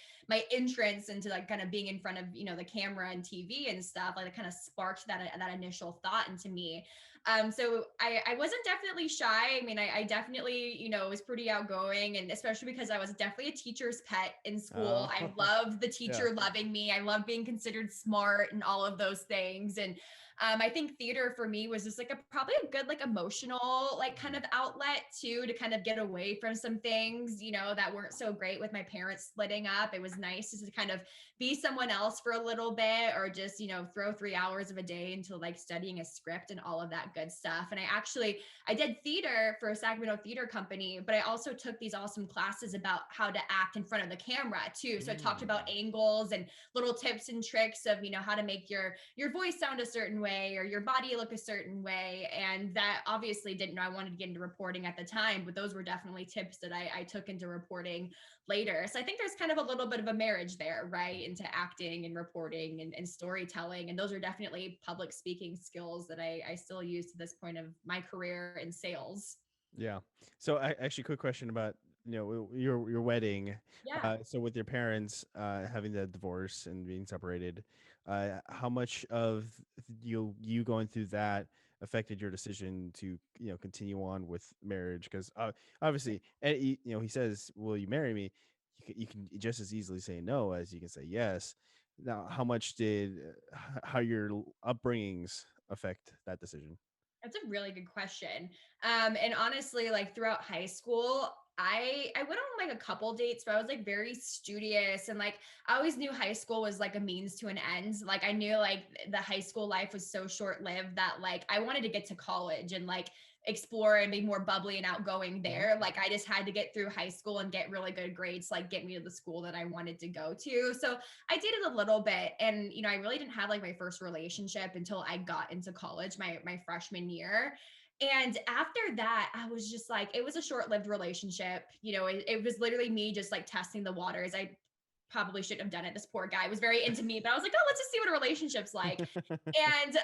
entrance into like kind of being in front of the camera and TV and stuff. Like it kind of sparked that initial thought into me. So I wasn't definitely shy. I mean, I definitely, was pretty outgoing, and especially because I was definitely a teacher's pet in school. Oh, I loved the yeah. teacher loving me. I love being considered smart and all of those things. And I think theater for me was just like probably a good like emotional like kind Mhm. of outlet too, to kind of get away from some things, that weren't so great with my parents splitting up. It was nice just to kind of be someone else for a little bit, or just throw 3 hours of a day into like studying a script and all of that good stuff. And I did theater for a Sacramento theater company, but I also took these awesome classes about how to act in front of the camera too. So it talked about Mm. angles and little tips and tricks of how to make your voice sound a certain way or your body look a certain way. And that obviously didn't know I wanted to get into reporting at the time, but those were definitely tips that I took into reporting later. So I think there's kind of a little bit of a marriage there, right? Into acting and reporting and storytelling. And those are definitely public speaking skills that I still use to this point of my career in sales. Yeah. So I actually quick question about your wedding. Yeah. So with your parents having the divorce and being separated, how much of you going through that affected your decision to continue on with marriage? Because obviously, and he says, "Will you marry me?" You can just as easily say no as you can say yes. Now, how much did how your upbringings affect that decision? That's a really good question. And honestly, like throughout high school, I went on like a couple dates, but I was like very studious, and like I always knew high school was like a means to an end. Like I knew like the high school life was so short lived that like I wanted to get to college and like explore and be more bubbly and outgoing Mhm. there. Like I just had to get through high school and get really good grades, like get me to the school that I wanted to go to. So I dated a little bit, and I really didn't have like my first relationship until I got into college, my freshman year. And after that, I was just like, it was a short-lived relationship. It was literally me just like testing the waters. I probably shouldn't have done it. This poor guy was very into me, but I was like, oh, let's just see what a relationship's like. And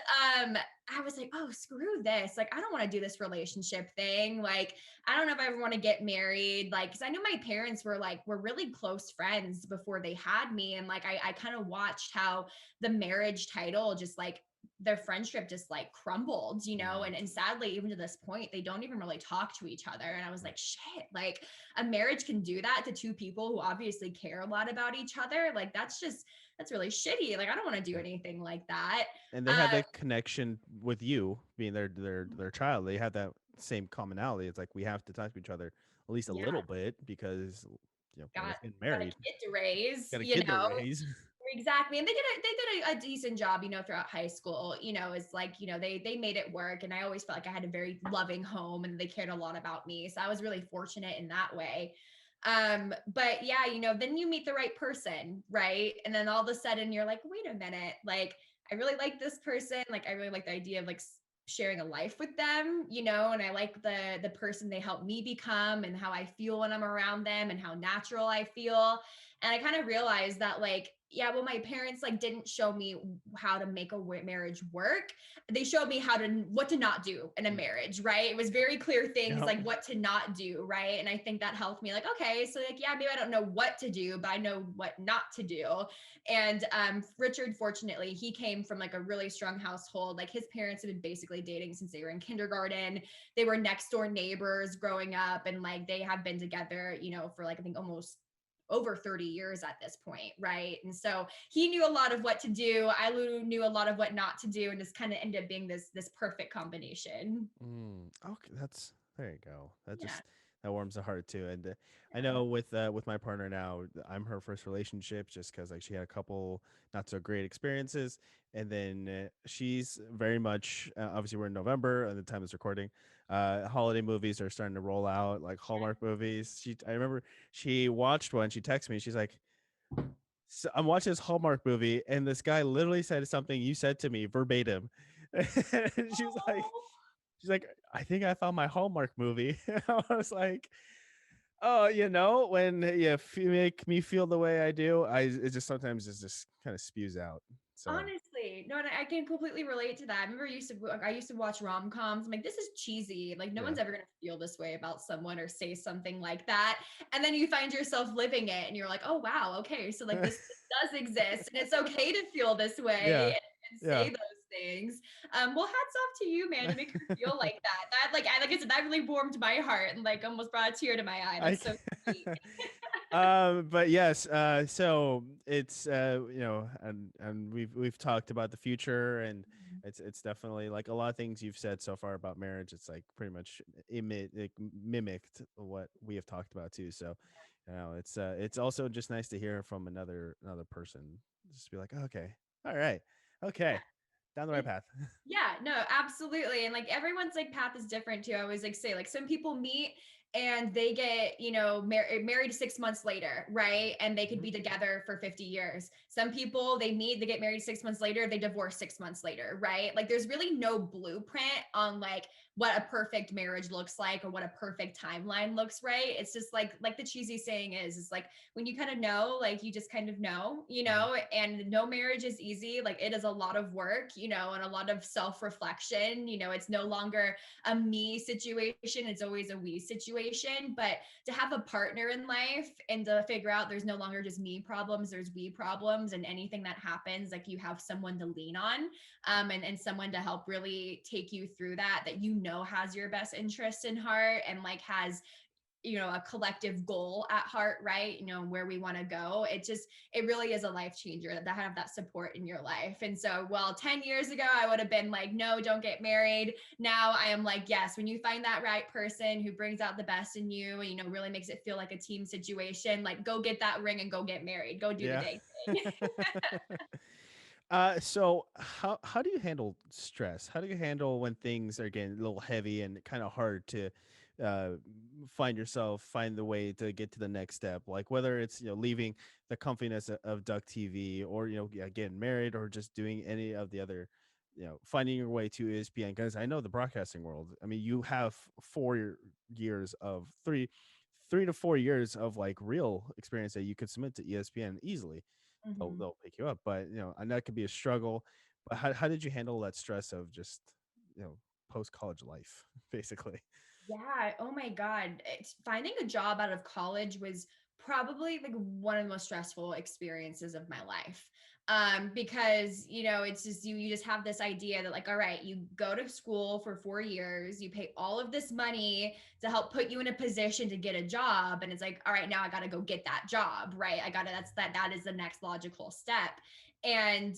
I was like, oh, screw this. Like, I don't want to do this relationship thing. Like, I don't know if I ever want to get married. Like, because I knew my parents were really close friends before they had me. And like I kind of watched how the marriage title just like their friendship just like crumbled, Mm. and sadly, even to this point, they don't even really talk to each other. And I was like, shit, like a marriage can do that to two people who obviously care a lot about each other. Like that's really shitty. Like I don't want to do Yeah. anything like that. And they had Uh that connection with you being their child. They had that same commonality. It's like we have to talk to each other at least a yeah, little bit because got everyone's getting got a married, kid to raise, got a kid to raise. Exactly. And they did a decent job, throughout high school. It's like, they made it work. And I always felt like I had a very loving home and they cared a lot about me. So I was really fortunate in that way. But yeah, then you meet the right person, right? And then all of a sudden you're like, wait a minute, like I really like this person. Like I really like the idea of like sharing a life with them, and I like the person they help me become and how I feel when I'm around them and how natural I feel. And I kind of realized that like, yeah, well, my parents like didn't show me how to make a marriage work. They showed me what to not do in a Mm. marriage, right? It was very clear things Yep. like what to not do, right? And I think that helped me like, okay, so like, yeah, maybe I don't know what to do, but I know what not to do. And Richard, fortunately, he came from like a really strong household. Like his parents had been basically dating since they were in kindergarten. They were next door neighbors growing up, and like they have been together, for like I think almost over 30 years at this point, right? And so he knew a lot of what to do. I knew a lot of what not to do, and just kind of ended up being this perfect combination. Okay, that's there you go. That Yeah, just that warms the heart too. And I yeah, know with my partner now, I'm her first relationship just because like she had a couple not so great experiences, and then she's very much obviously we're in November at the time of this recording. Holiday movies are starting to roll out, like Hallmark movies. I remember she watched one. She texted me. She's like, so I'm watching this Hallmark movie, and this guy literally said something you said to me verbatim. And she was like, oh, she's like, I think I found my Hallmark movie. I was like, Oh, when you make me feel the way I do, it just sometimes it just kind of spews out. So Honestly, no, and I can completely relate to that. I remember I used to watch rom-coms. I'm like, this is cheesy. Like, no yeah, one's ever gonna feel this way about someone or say something like that. And then you find yourself living it, and you're like, oh wow, okay, so like this does exist, and it's okay to feel this way yeah, and say yeah. those things. Well, hats off to you, man, to make her feel like that. That like I said, that really warmed my heart and like almost brought a tear to my eye. I That's so sweet. but yes, so it's and we've talked about the future, and it's definitely like a lot of things you've said so far about marriage. It's like pretty much mimicked what we have talked about too. So, it's also just nice to hear from another person. Just be like, okay, all right, okay, down the right It path. Yeah, no, absolutely. And like everyone's like path is different too. I always like say like some people meet and they get, married 6 months later, right? And they could Mhm. be together for 50 years. Some people they meet, they get married 6 months later, they divorce 6 months later, right? Like there's really no blueprint on like what a perfect marriage looks like or what a perfect timeline looks, right? It's just like the cheesy saying is like when you kind of know, like you just kind of know, Mhm. and no marriage is easy. Like it is a lot of work, and a lot of self reflection. It's no longer a me situation, it's always a we situation. But to have a partner in life and to figure out there's no longer just me problems, there's we problems, and anything that happens, like you have someone to lean on, and someone to help really take you through that has your best interest in heart and like has a collective goal at heart, right? Where we want to go. It really is a life changer to have that support in your life. And so while 10 years ago I would have been like, no, don't get married, now I am like, yes, when you find that right person who brings out the best in you and really makes it feel like a team situation, like go get that ring and go get married, go do the Yeah. dang thing. So how do you handle stress? How do you handle when things are getting a little heavy and kind of hard to uh, find the way to get to the next step? Like whether it's leaving the comfiness of Duck TV, or yeah, getting married, or just doing any of the other, finding your way to ESPN. Because I know the broadcasting world. I mean, you have 4 years of 3 to 4 years of like real experience that you could submit to ESPN easily. they'll Mhm. they'll pick you up. But and that could be a struggle. But how did you handle that stress of just post college life, basically? Yeah. Oh my God. Finding a job out of college was probably like one of the most stressful experiences of my life. Because it's just you just have this idea that like, all right, you go to school for 4 years, you pay all of this money to help put you in a position to get a job. And it's like, all right, now I gotta go get that job, right? That is the next logical step. And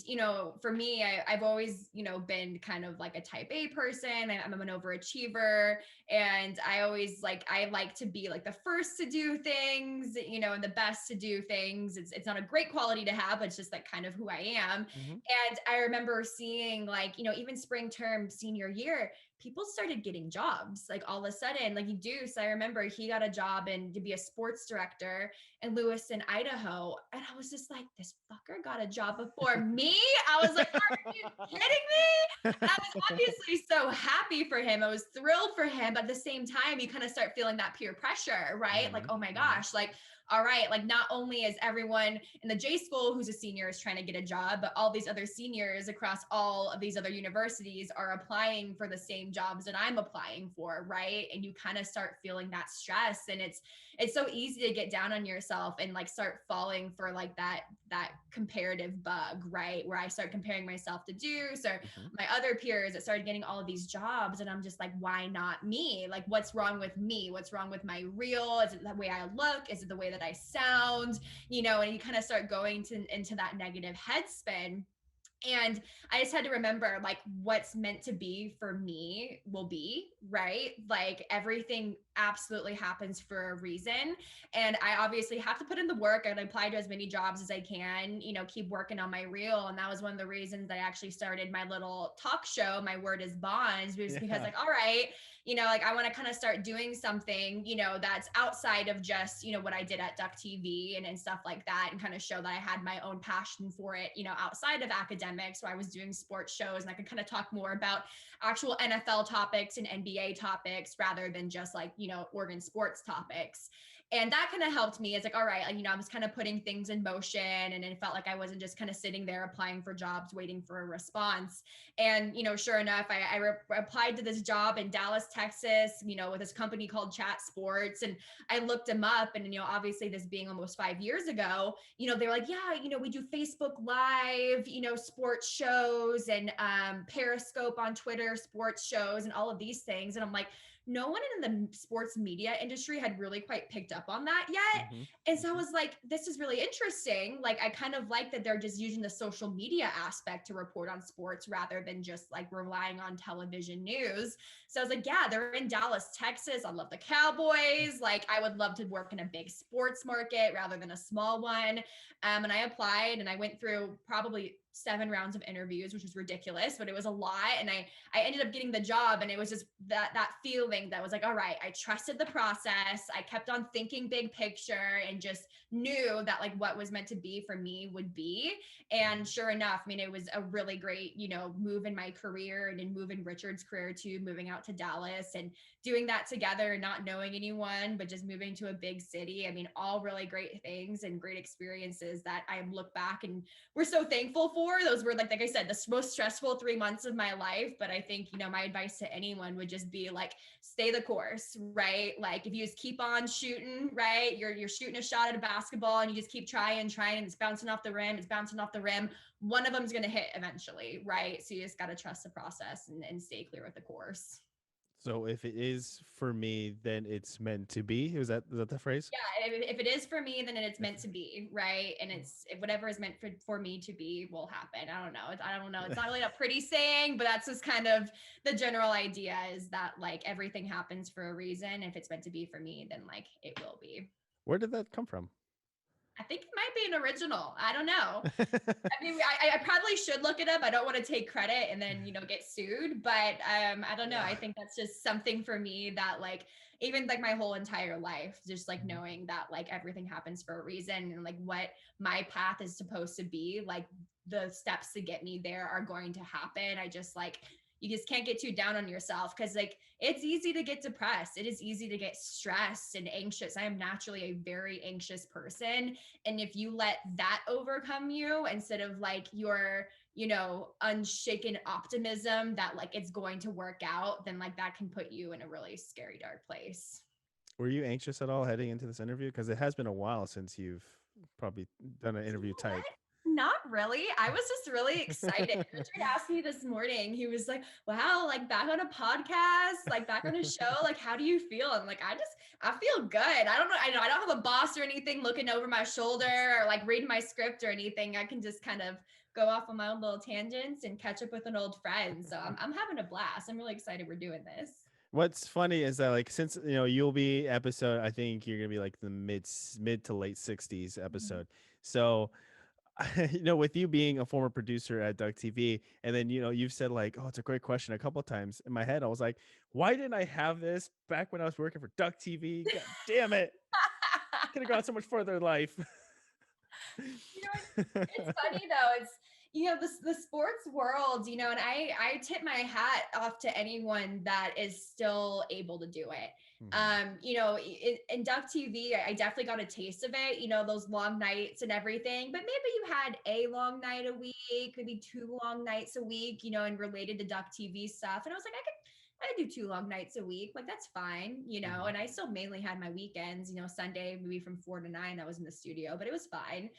for me, I've always been kind of like a type A person. I'm an overachiever, and I like to be like the first to do things, and the best to do things. It's not a great quality to have, but it's just like kind of who I am. Hmm. And I remember seeing like, even spring term senior year, people started getting jobs like all of a sudden, like you do. So I remember he got a job and to be a sports director in Lewiston, Idaho. And I was just like, this fucker got a job before me. I was like, are you kidding me? And I was obviously so happy for him. I was thrilled for him. But at the same time, you kind of start feeling that peer pressure, right? Like, Hmm. oh my Hmm. gosh, like, all right, like not only is everyone in the J school who's a senior is trying to get a job, but all these other seniors across all of these other universities are applying for the same jobs that I'm applying for, right? And you kind of start feeling that stress. And it's so easy to get down on yourself and like start falling for like that comparative bug, right? Where I start comparing myself to Deuce or Hmm. my other peers that started getting all of these jobs. And I'm just like, why not me? Like, what's wrong with me? What's wrong with my reel? Is it the way I look? Is it the way that I sound? And you kind of start going into that negative headspin. And I just had to remember like what's meant to be for me will be, right? Like everything absolutely happens for a reason. And I obviously have to put in the work and apply to as many jobs as I can, keep working on my reel. And that was one of the reasons I actually started my little talk show, My Word is Bonds, was because Yeah. like, all right, like I want to kind of start doing something, that's outside of just, what I did at Duck TV and stuff like that, and kind of show that I had my own passion for it, outside of academics. So I was doing sports shows and I could kind of talk more about actual NFL topics and NBA topics rather than just like, Oregon sports topics. And that kind of helped me. It's like, all right, like, I was kind of putting things in motion, and it felt like I wasn't just kind of sitting there applying for jobs, waiting for a response. And, sure enough, I applied to this job in Dallas, Texas, with this company called Chat Sports. And I looked them up, and, obviously this being almost 5 years ago, they're like, yeah, we do Facebook Live, sports shows, and Periscope on Twitter, sports shows, and all of these things. And I'm like, no one in the sports media industry had really quite picked up on that yet. Mm-hmm. And so I was like, this is really interesting. Like, I kind of like that they're just using the social media aspect to report on sports rather than just like relying on television news. So I was like, yeah, they're in Dallas, Texas. I love the Cowboys. Like, I would love to work in a big sports market rather than a small one. And I applied, and I went through probably 7 rounds of interviews, which was ridiculous, but it was a lot. And I ended up getting the job, and it was just that feeling that was like, all right, I trusted the process. I kept on thinking big picture and just knew that like what was meant to be for me would be. And sure enough, I mean, it was a really great, move in my career and in moving Richard's career too, moving out to Dallas and doing that together, not knowing anyone, but just moving to a big city. I mean, all really great things and great experiences that I look back and we're so thankful for. Those were like I said, the most stressful 3 months of my life. But I think, my advice to anyone would just be like, stay the course, right? Like if you just keep on shooting, right? You're shooting a shot at a basketball and you just keep trying, and it's bouncing off the rim. It's bouncing off the rim. One of them's going to hit eventually, right? So you just got to trust the process and stay clear with the course. So if it is for me, then it's meant to be. Is that the phrase? Yeah, if it is for me, then it's meant to be, right? And it's whatever is meant for me to be will happen. I don't know. I don't know. It's not really a pretty saying, but that's just kind of the general idea, is that like everything happens for a reason. If it's meant to be for me, then like it will be. Where did that come from? I think it might be an original. I don't know. I mean, I probably should look it up. I don't want to take credit and then, get sued, but I don't know. I think that's just something for me that like, even like my whole entire life, just like knowing that like everything happens for a reason, and like what my path is supposed to be, like the steps to get me there are going to happen. I just like, you just can't get too down on yourself, because like it's easy to get depressed. It is easy to get stressed and anxious. I am naturally a very anxious person. And if you let that overcome you instead of like your, unshaken optimism that like it's going to work out, then like that can put you in a really scary, dark place. Were you anxious at all heading into this interview? Because it has been a while since you've probably done an You interview know what? type. Not really. I was just really excited. Richard asked me this morning, he was like, wow, like back on a podcast, like back on a show, like how do you feel? I'm like, I feel good. I don't know. I don't have a boss or anything looking over my shoulder or like reading my script or anything. I can just kind of go off on my own little tangents and catch up with an old friend. So I'm having a blast. I'm really excited we're doing this. What's funny is that like since you'll be episode, I think you're gonna be like the mid to late 60s Mhm. episode. So with you being a former producer at Duck TV, and then you've said like, oh, it's a great question a couple times. In my head, I was like, why didn't I have this back when I was working for Duck TV? God damn it! Could have gone so much further in life. It's funny though. It's the sports world, and I tip my hat off to anyone that is still able to do it. Mhm. In Duck TV, I definitely got a taste of it. Those long nights and everything. But maybe you had a long night a week, maybe 2 long nights a week. And related to Duck TV stuff. And I was like, I do 2 long nights a week. Like that's fine. Mhm. And I still mainly had my weekends. Sunday maybe from 4 to 9, I was in the studio, but it was fine.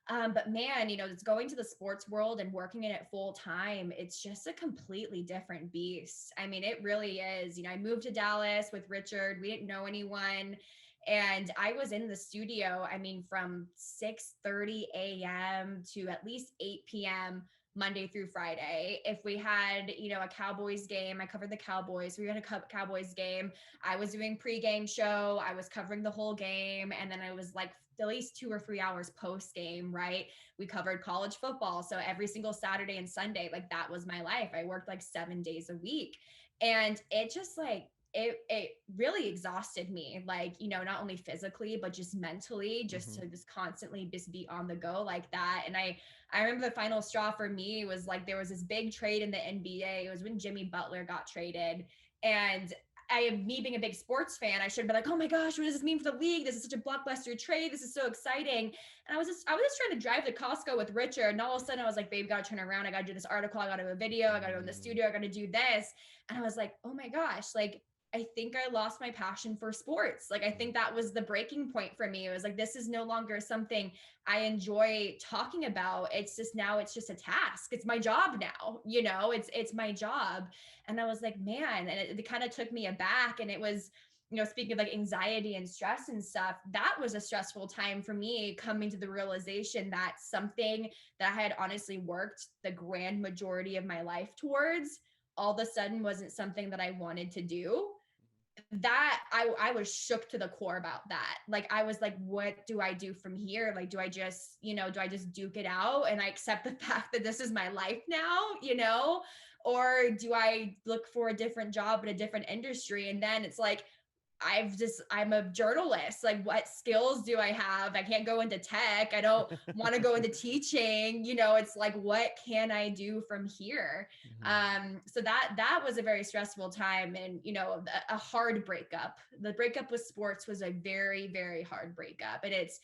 But man, it's going to the sports world and working in it full time. It's just a completely different beast. I mean, it really is. I moved to Dallas with Richard. We didn't know anyone. And I was in the studio, I mean, from 6:30 a.m. to at least 8 p.m. Monday through Friday. If we had, a Cowboys game, I covered the Cowboys. We had a Cowboys game. I was doing pregame show. I was covering the whole game. And then I was like at least 2 or 3 hours post game, right? We covered college football. So every single Saturday and Sunday, like that was my life. I worked like 7 days a week. And it just like, it really exhausted me, like, not only physically, but just mentally, just Mhm. to just constantly just be on the go like that. And I remember the final straw for me was like there was this big trade in the NBA. It was when Jimmy Butler got traded. And me being a big sports fan, I should be like, oh my gosh, what does this mean for the league? This is such a blockbuster trade. This is so exciting. And I was just trying to drive to Costco with Richard. And all of a sudden I was like, babe, gotta turn around. I gotta do this article. I gotta do a video. I gotta go in the Mm, studio. I gotta do this. And I was like, oh my gosh, like I think I lost my passion for sports. Like, I mm, think that was the breaking point for me. It was like, this is no longer something I enjoy talking about. It's just now it's just a task. It's my job now, it's my job. And I was like, man, and it kind of took me aback. And it was, speaking of like anxiety and stress and stuff, that was a stressful time for me coming to the realization that something that I had honestly worked the grand majority of my life towards all of a sudden wasn't something that I wanted to do. That I was shook to the core about that. Like I was like, what do I do from here? Like, do I just duke it out and I accept the fact that this is my life now? Or do I look for a different job in a different industry? And then it's like, I'm a journalist. Like, what skills do I have? I can't go into tech. I don't want to go into teaching. It's like, what can I do from here? mhm. So that was a very stressful time, and a hard breakup. The breakup with sports was a very, very hard breakup, and it's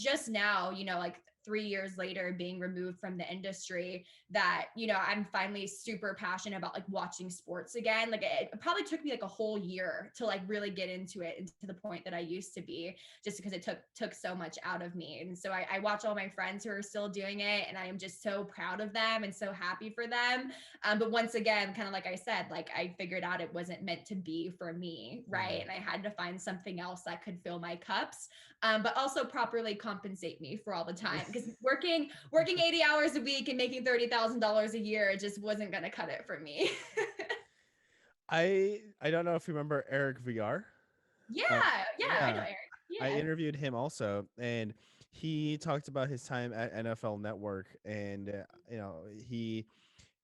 just now, like 3 years later, being removed from the industry, that I'm finally super passionate about like watching sports again. Like it probably took me like a whole year to like really get into it, and to the point that I used to be, just because it took so much out of me. And so I watch all my friends who are still doing it, and I am just so proud of them and so happy for them. But once again, kind of like I said, like I figured out it wasn't meant to be for me, right? Mhm. And I had to find something else that could fill my cups, but also properly compensate me for all the time, because working 80 hours a week and making $30,000 a year, it just wasn't gonna cut it for me. I don't know if you remember Eric VR. Uh, Yeah, I know yeah, Eric. I Yeah. interviewed him also, and he talked about his time at NFL Network, and he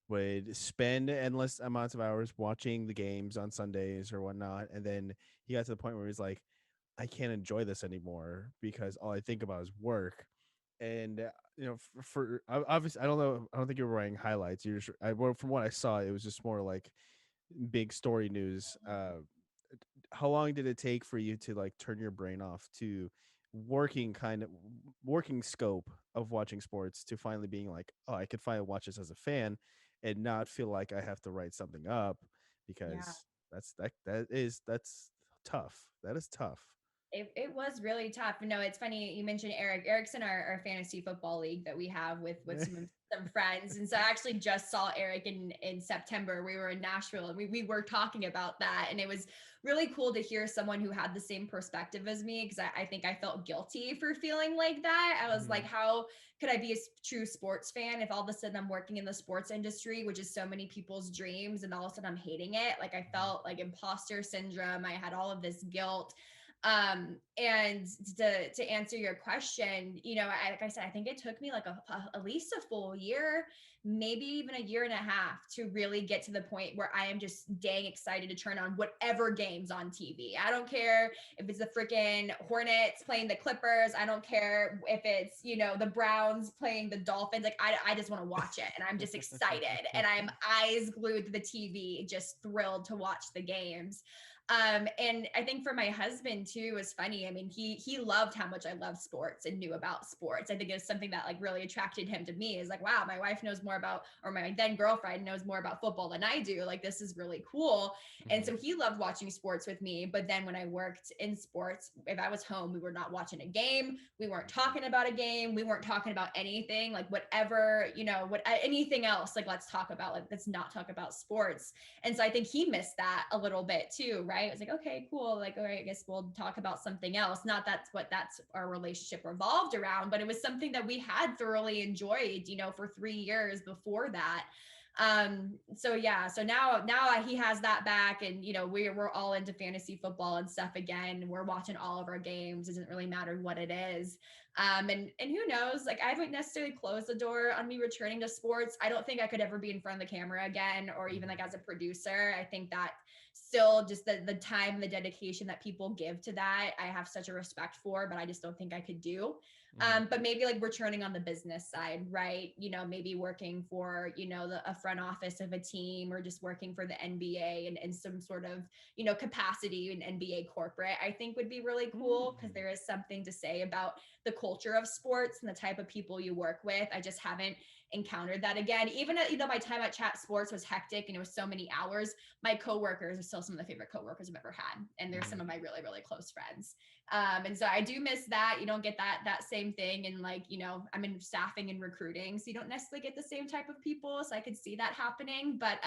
would spend endless amounts of hours watching the games on Sundays or whatnot, and then he got to the point where he's like, I can't enjoy this anymore because all I think about is work. And obviously, I don't think you were writing highlights. Well, from what I saw, it was just more like big story news. How long did it take for you to like turn your brain off to working scope of watching sports to finally being like, oh, I could finally watch this as a fan and not feel like I have to write something up, Yeah. because that's tough. That is tough. It was really tough. No, it's funny you mentioned Eric. Eric's in our fantasy football league that we have with some friends. And so I actually just saw Eric in September. We were in Nashville, and we were talking about that. And it was really cool to hear someone who had the same perspective as me, because I think I felt guilty for feeling like that. I was like, Mhm, how could I be a true sports fan if all of a sudden I'm working in the sports industry, which is so many people's dreams, and all of a sudden I'm hating it? Like I mhm, felt like imposter syndrome. I had all of this guilt. And to answer your question, like I said, I think it took me like at least a full year, maybe even a year and a half, to really get to the point where I am just dang excited to turn on whatever games on TV. I don't care if it's the freaking Hornets playing the Clippers. I don't care if it's, the Browns playing the Dolphins. Like I just want to watch it, and I'm just excited, and I'm eyes glued to the TV, just thrilled to watch the games. And I think for my husband too, was funny. I mean, he loved how much I loved sports and knew about sports. I think it was something that like really attracted him to me, is like, wow, my wife knows more about, or my then girlfriend knows more about football than I do. Like, this is really cool. And mhm, so he loved watching sports with me. But then when I worked in sports, if I was home, we were not watching a game. We weren't talking about a game. We weren't talking about anything, like whatever, what anything else. Like, let's talk about, like, let's not talk about sports. And so I think he missed that a little bit too, right? It was like, okay, cool. Like, all right, I guess we'll talk about something else. Not that's our relationship revolved around, but it was something that we had thoroughly enjoyed, for 3 years before that. So yeah, so now he has that back, and we're all into fantasy football and stuff again. We're watching all of our games. It doesn't really matter what it is. And who knows, like I haven't necessarily closed the door on me returning to sports. I don't think I could ever be in front of the camera again, or even mhm, like as a producer. I think that still just the time and the dedication that people give to that, I have such a respect for, but I just don't think I could do. Hmm. But maybe like returning on the business side, right? Maybe working for, a front office of a team, or just working for the NBA and some sort of, capacity in NBA corporate, I think would be really cool, because Mm. there is something to say about the culture of sports and the type of people you work with. I just haven't encountered that again. Even at, my time at Chat Sports was hectic and it was so many hours. My coworkers are still some of the favorite coworkers I've ever had, and they're some Mhm. of my really, really close friends. And so I do miss that. You don't get that same thing. And like, I'm in staffing and recruiting, so you don't necessarily get the same type of people. So I could see that happening, but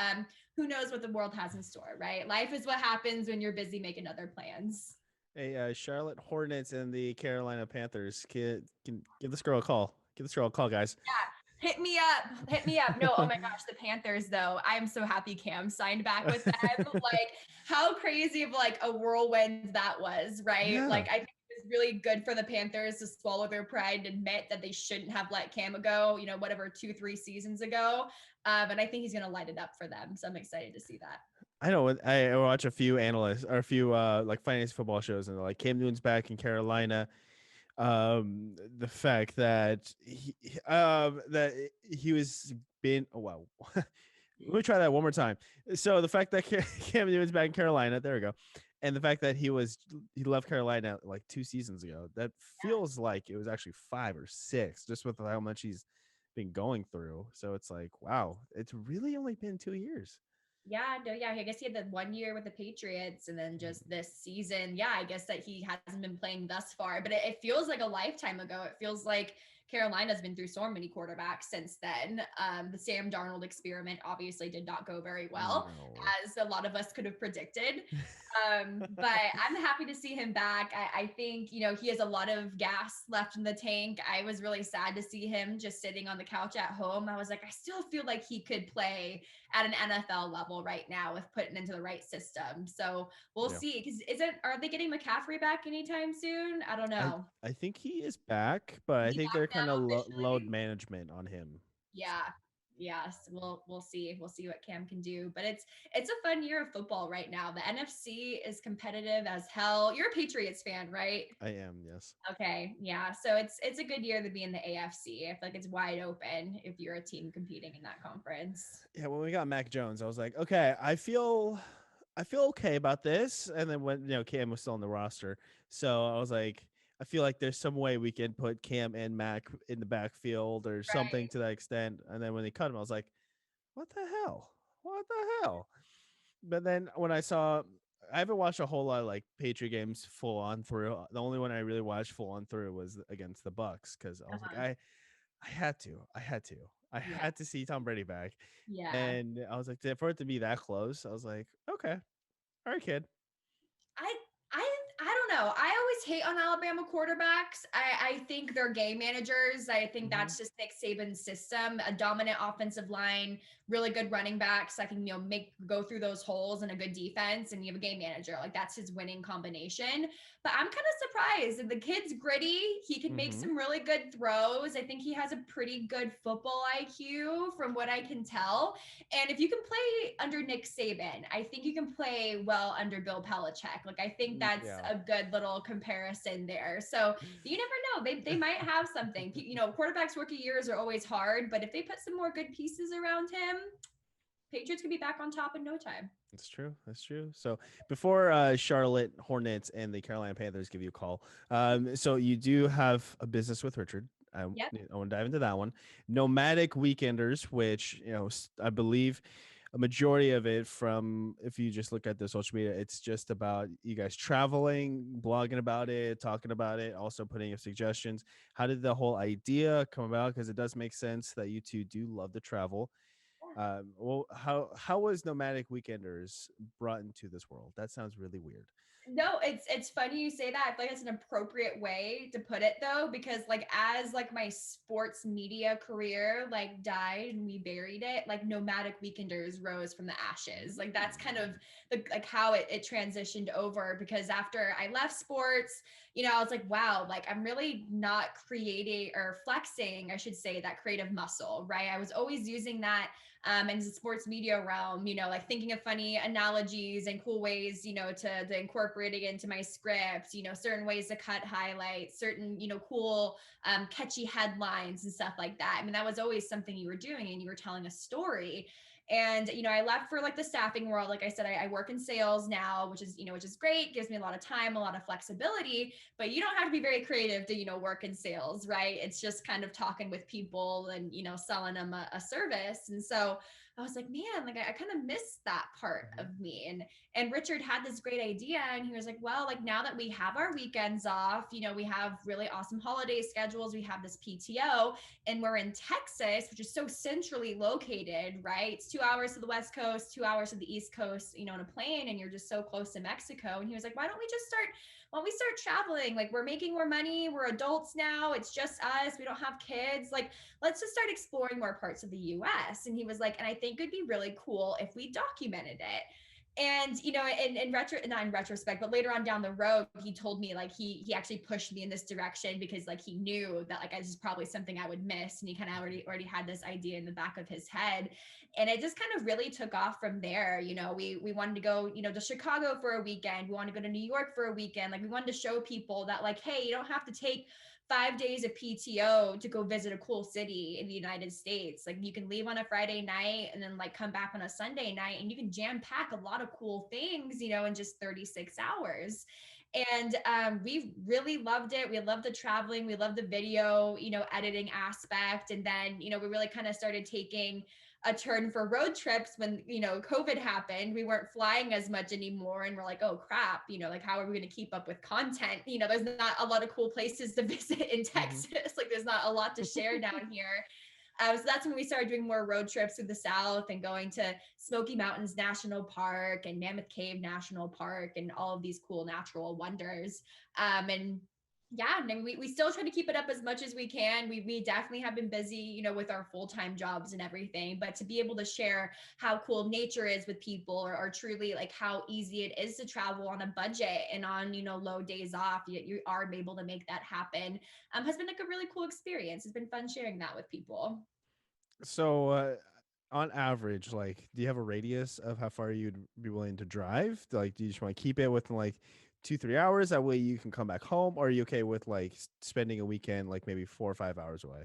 who knows what the world has in store, right? Life is what happens when you're busy making other plans. Hey, Charlotte Hornets and the Carolina Panthers. Can give this girl a call. Give this girl a call, guys. Hit me up. Hit me up. No, oh my gosh, the Panthers though. I'm so happy Cam signed back with them. Like, how crazy of like a whirlwind that was, right? Yeah, Like, I think it was really good for the Panthers to swallow their pride and admit that they shouldn't have let Cam go, whatever, 2-3 seasons ago. And I think he's gonna light it up for them. So I'm excited to see that. I know. I watch a few analysts or a few like fantasy football shows, and they're like Cam Newton's back in Carolina. The fact that he was being oh wow. Let me try that one more time. So the fact that Cam Newton's back in Carolina, there we go, and the fact that he left Carolina like 2 seasons ago, that feels like it was actually 5 or 6, just with how much he's been going through. So it's like, wow, it's really only been 2 years. Yeah, no, yeah. I guess he had the 1 year with the Patriots and then just this season. Yeah, I guess that he hasn't been playing thus far, but it feels like a lifetime ago. It feels like Carolina's been through so many quarterbacks since then. The Sam Darnold experiment obviously did not go very well, No. as a lot of us could have predicted. But I'm happy to see him back. I think, he has a lot of gas left in the tank. I was really sad to see him just sitting on the couch at home. I was like, I still feel like he could play at an NFL level right now if put into the right system. So we'll Yeah. see. Because are they getting McCaffrey back anytime soon? I don't I know. I think he is back, but Is I he think back they're kind of now load officially? management on him. Yeah. Yes, we'll see. We'll see what Cam can do. But it's a fun year of football right now. The NFC is competitive as hell. You're a Patriots fan, right? I am, yes. Okay. Yeah. So it's a good year to be in the AFC. I feel like it's wide open if you're a team competing in that conference. Yeah, when we got Mac Jones, I was like, okay, I feel okay about this. And then when Cam was still on the roster, so I was like, I feel like there's some way we can put Cam and Mac in the backfield or something Right. to that extent. And then when they cut him, I was like, what the hell? What the hell? But then when I haven't watched a whole lot of like Patriot games full on through. The only one I really watched full on through was against the Bucks because I was like, Uh-huh. I Yeah. had to see Tom Brady back, Yeah. and I was like, for it to be that close, I was like, okay, all right, kid. I I don't know. I always hate on Alabama quarterbacks. I think they're game managers. I think Mm-hmm. that's just Nick Saban's system. A dominant offensive line, really good running backs that can, make go through those holes, and a good defense, and you have a game manager. Like, that's his winning combination. But I'm kind of surprised. The kid's gritty. He can make Mm-hmm. some really good throws. I think he has a pretty good football IQ from what I can tell. And if you can play under Nick Saban, I think you can play well under Bill Belichick. Like, I think that's Yeah. a good little comparison there. So you never know. They might have something. Quarterbacks rookie years are always hard, but if they put some more good pieces around him, Patriots could be back on top in no time. That's true. That's true. So before Charlotte Hornets and the Carolina Panthers give you a call, so you do have a business with Richard. Yep. I want to dive into that one. Nomadic Weekenders, which I believe a majority of it from if you just look at the social media, it's just about you guys traveling, blogging about it, talking about it, also putting up suggestions. How did the whole idea come about? Because it does make sense that you two do love to travel. Well, how was Nomadic Weekenders brought into this world? That sounds really weird. No, it's funny you say that. I feel like it's an appropriate way to put it though, because like as like my sports media career like died and we buried it, like Nomadic Weekenders rose from the ashes. Like that's kind of like how it transitioned over, because after I left sports, I was like, wow, like I'm really not creating or flexing, I should say, that creative muscle, right? I was always using that in the sports media realm, like thinking of funny analogies and cool ways, to incorporate it into my script, certain ways to cut highlights, certain, cool, catchy headlines and stuff like that. I mean, that was always something you were doing and you were telling a story. And I left for like the staffing world. Like I said, I work in sales now, which is great, gives me a lot of time, a lot of flexibility, but you don't have to be very creative to work in sales, right? It's just kind of talking with people and selling them a service. And so I was like, man, like I kind of missed that part Mhm. of me. And Richard had this great idea, and he was like, well, like now that we have our weekends off, we have really awesome holiday schedules, we have this PTO, and we're in Texas, which is so centrally located, right? It's 2 hours to the West Coast, 2 hours to the East Coast, on a plane, and you're just so close to Mexico. And he was like, why don't we start traveling? Like, we're making more money, we're adults now, it's just us, we don't have kids. Like, let's just start exploring more parts of the US. And he was like, and I think it'd be really cool if we documented it. And not in retrospect, but later on down the road, he told me like he actually pushed me in this direction because like he knew that like this is probably something I would miss, and he kind of already had this idea in the back of his head. And it just kind of really took off from there. We wanted to go to Chicago for a weekend, we wanted to go to New York for a weekend. Like, we wanted to show people that like, hey, you don't have to take 5 days of PTO to go visit a cool city in the United States. Like, you can leave on a Friday night and then like come back on a Sunday night, and you can jam pack a lot of cool things, in just 36 hours. And we really loved it. We loved the traveling. We loved the video, editing aspect. And then, we really kind of started taking a turn for road trips when, COVID happened. We weren't flying as much anymore. And we're like, oh crap, like, how are we going to keep up with content? There's not a lot of cool places to visit in Mhm. Texas. Like, there's not a lot to share down here. So that's when we started doing more road trips through the South and going to Smoky Mountains National Park and Mammoth Cave National Park and all of these cool natural wonders. And yeah, I mean, we still try to keep it up as much as we can. We definitely have been busy, with our full-time jobs and everything, but to be able to share how cool nature is with people, or truly like how easy it is to travel on a budget and on, low days off, you are able to make that happen, has been like a really cool experience. It's been fun sharing that with people. So, on average, like, do you have a radius of how far you'd be willing to drive? Like, do you just want to keep it within like 2, 3 hours? That way you can come back home. Or are you okay with like spending a weekend, like maybe 4 or 5 hours away?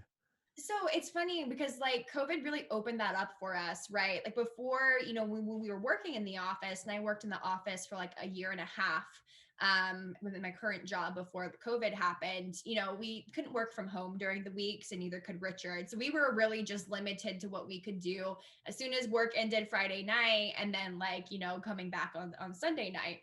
So it's funny because like COVID really opened that up for us, right? Like before, when we were working in the office, and I worked in the office for like a year and a half within my current job before the COVID happened, we couldn't work from home during the weeks, and neither could Richard. So we were really just limited to what we could do as soon as work ended Friday night, and then like, coming back on Sunday night.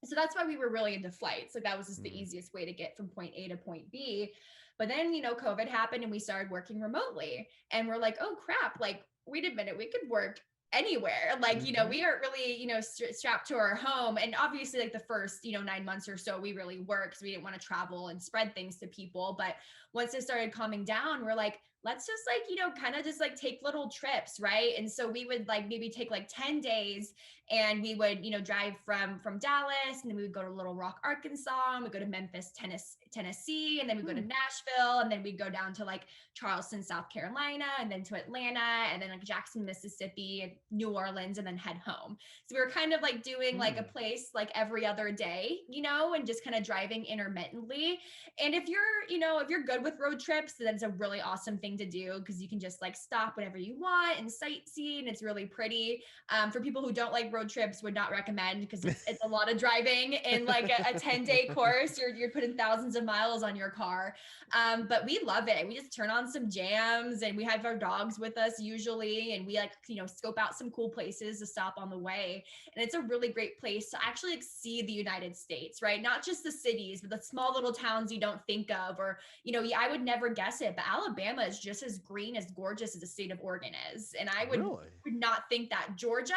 So that's why we were really into flights. Like, that was just the Mm. easiest way to get from point A to point B. But then, COVID happened and we started working remotely. And we're like, oh crap, like, wait a minute, we could work anywhere. Like, Mhm. we aren't really, strapped to our home. And obviously, like the first, 9 months or so, we really worked because we didn't want to travel and spread things to people. But once it started calming down, we're like, let's just like, kind of just like take little trips, right? And so we would like maybe take like 10 days, and we would drive from Dallas, and then we would go to Little Rock, Arkansas, and we'd go to Memphis, Tennessee, and then we'd go to Hmm. Nashville, and then we'd go down to like Charleston, South Carolina, and then to Atlanta, and then like Jackson, Mississippi, and New Orleans, and then head home. So we were kind of like doing like a Hmm. place like every other day, and just kind of driving intermittently. And if you're good with road trips, then it's a really awesome thing to do because you can just like stop whenever you want and sightsee, and it's really pretty. For people who don't like road trips, would not recommend because it's a lot of driving in like a 10-day course. You're putting thousands of miles on your car. But we love it. We just turn on some jams, and we have our dogs with us usually, and we like, scope out some cool places to stop on the way. And it's a really great place to actually like, see the United States, right? Not just the cities, but the small little towns you don't think of, or, I would never guess it, but Alabama is just as green, as gorgeous as the state of Oregon is. And I Really? would not think that. Georgia